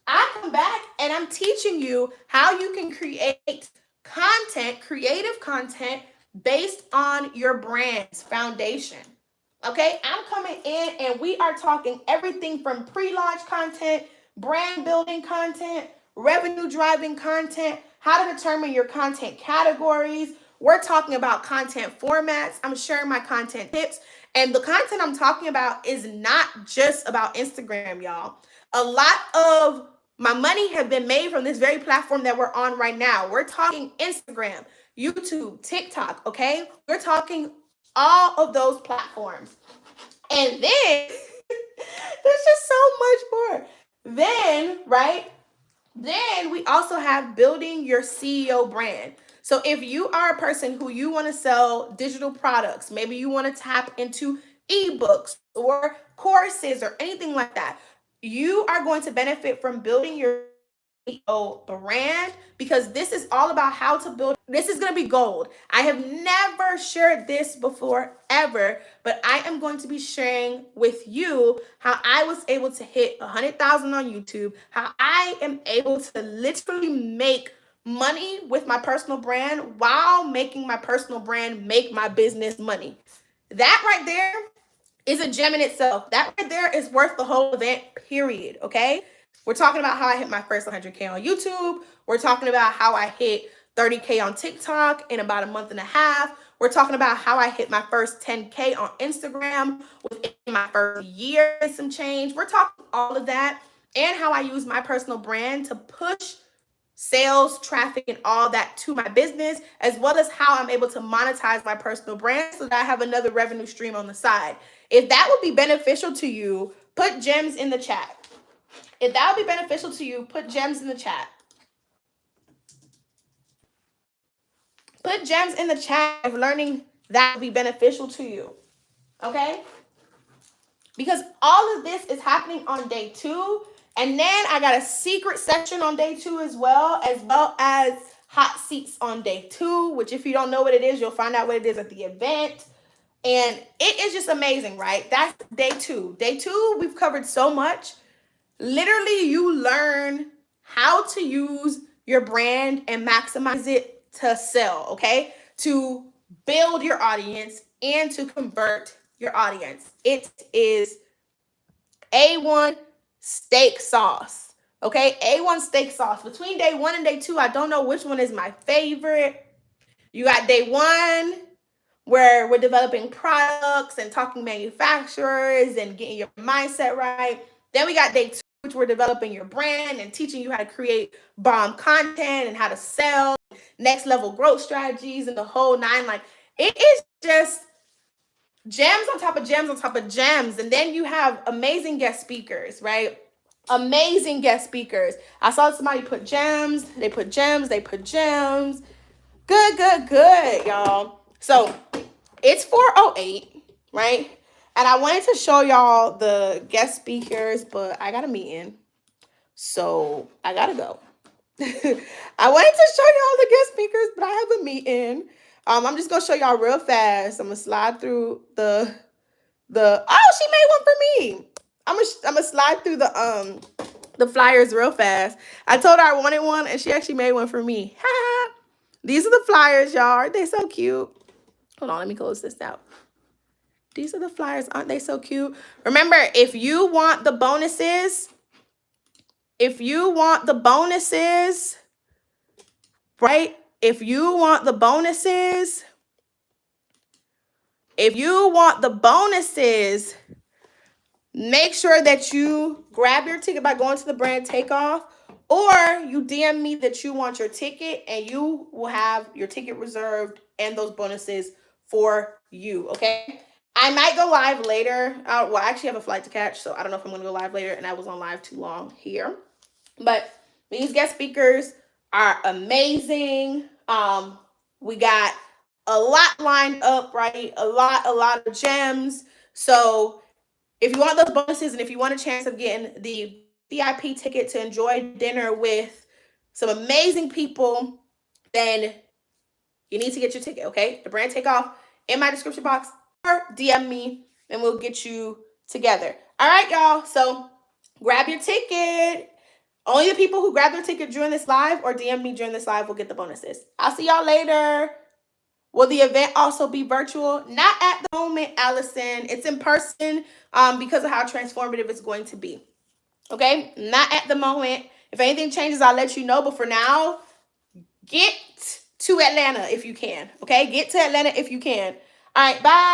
Speaker 1: I come back and I'm teaching you how you can create content, creative content, based on your brand's foundation. Okay, I'm coming in and we are talking everything from pre-launch content, brand building content, revenue driving content, how to determine your content categories. We're talking about content formats. I'm sharing my content tips. And the content I'm talking about is not just about Instagram, y'all. A lot of my money have been made from this very platform that we're on right now. We're talking Instagram, YouTube, TikTok, okay? We're talking all of those platforms. And then there's just so much more. Then, right? Then we also have building your CEO brand. So if you are a person who you want to sell digital products, maybe you want to tap into ebooks or courses or anything like that, you are going to benefit from building your CEO brand, because this is all about how to build. This is going to be gold. I have never shared this before ever, but I am going to be sharing with you how I was able to hit 100,000 on YouTube, how I am able to literally make money with my personal brand while making my personal brand make my business money. That right there is a gem in itself. That right there is worth the whole event, period, okay? We're talking about how I hit my first 100K on YouTube. We're talking about how I hit 30K on TikTok in about a month and a half. We're talking about how I hit my first 10K on Instagram within my first year and some change. We're talking all of that, and how I use my personal brand to push sales, traffic, and all that to my business, as well as how I'm able to monetize my personal brand so that I have another revenue stream on the side. If that would be beneficial to you, put gems in the chat. If that would be beneficial to you, put gems in the chat. Put gems in the chat if learning that would be beneficial to you. Okay? because all of this is happening on day 2. And then I got a secret section on day 2 as well as hot seats on day 2, which if you don't know what it is, you'll find out what it is at the event. And it is just amazing, right? That's day 2. Day 2, we've covered so much. Literally, you learn how to use your brand and maximize it to sell, okay? To build your audience and to convert your audience. It is A1 steak sauce, okay? A1 steak sauce. Between day 1 and day 2, I don't know which one is my favorite. You got day 1, where we're developing products and talking manufacturers and getting your mindset right. Then we got day 2, which we're developing your brand and teaching you how to create bomb content and how to sell, next level growth strategies and the whole 9. Like, it is just gems on top of gems on top of gems. And then you have amazing guest speakers, right? Amazing guest speakers. I saw somebody put gems. They put gems. They put gems. Good, good, good, y'all. So it's 4:08, right? And I wanted to show y'all the guest speakers, but I got a meeting, so I gotta go. I wanted to show y'all the guest speakers, but I have a meeting. I'm just gonna show y'all real fast. I'm gonna slide through the. Oh, she made one for me. I'm gonna slide through the flyers real fast. I told her I wanted one, and she actually made one for me. These are the flyers, y'all. Aren't they so cute? Hold on, let me close this out. These are the flyers. Aren't they so cute? Remember, if you want the bonuses, right? If you want the bonuses, make sure that you grab your ticket by going to the brand Takeoff, or you DM me that you want your ticket, and you will have your ticket reserved and those bonuses for you, okay? I might go live later. Well, I actually have a flight to catch, so I don't know if I'm going to go live later, and I was on live too long here. But these guest speakers are amazing. We got a lot lined up, right? A lot of gems. So if you want those bonuses and if you want a chance of getting the VIP ticket to enjoy dinner with some amazing people, then you need to get your ticket, okay? The brand Takeoff in my description box, or DM me and we'll get you together. All right, y'all. So grab your ticket. Only the people who grab their ticket during this live or DM me during this live will get the bonuses. I'll see y'all later. Will the event also be virtual? Not at the moment, Allison. It's in person because of how transformative it's going to be. Okay? Not at the moment. If anything changes, I'll let you know. But for now, get to Atlanta if you can. Okay? Get to Atlanta if you can. All right, bye.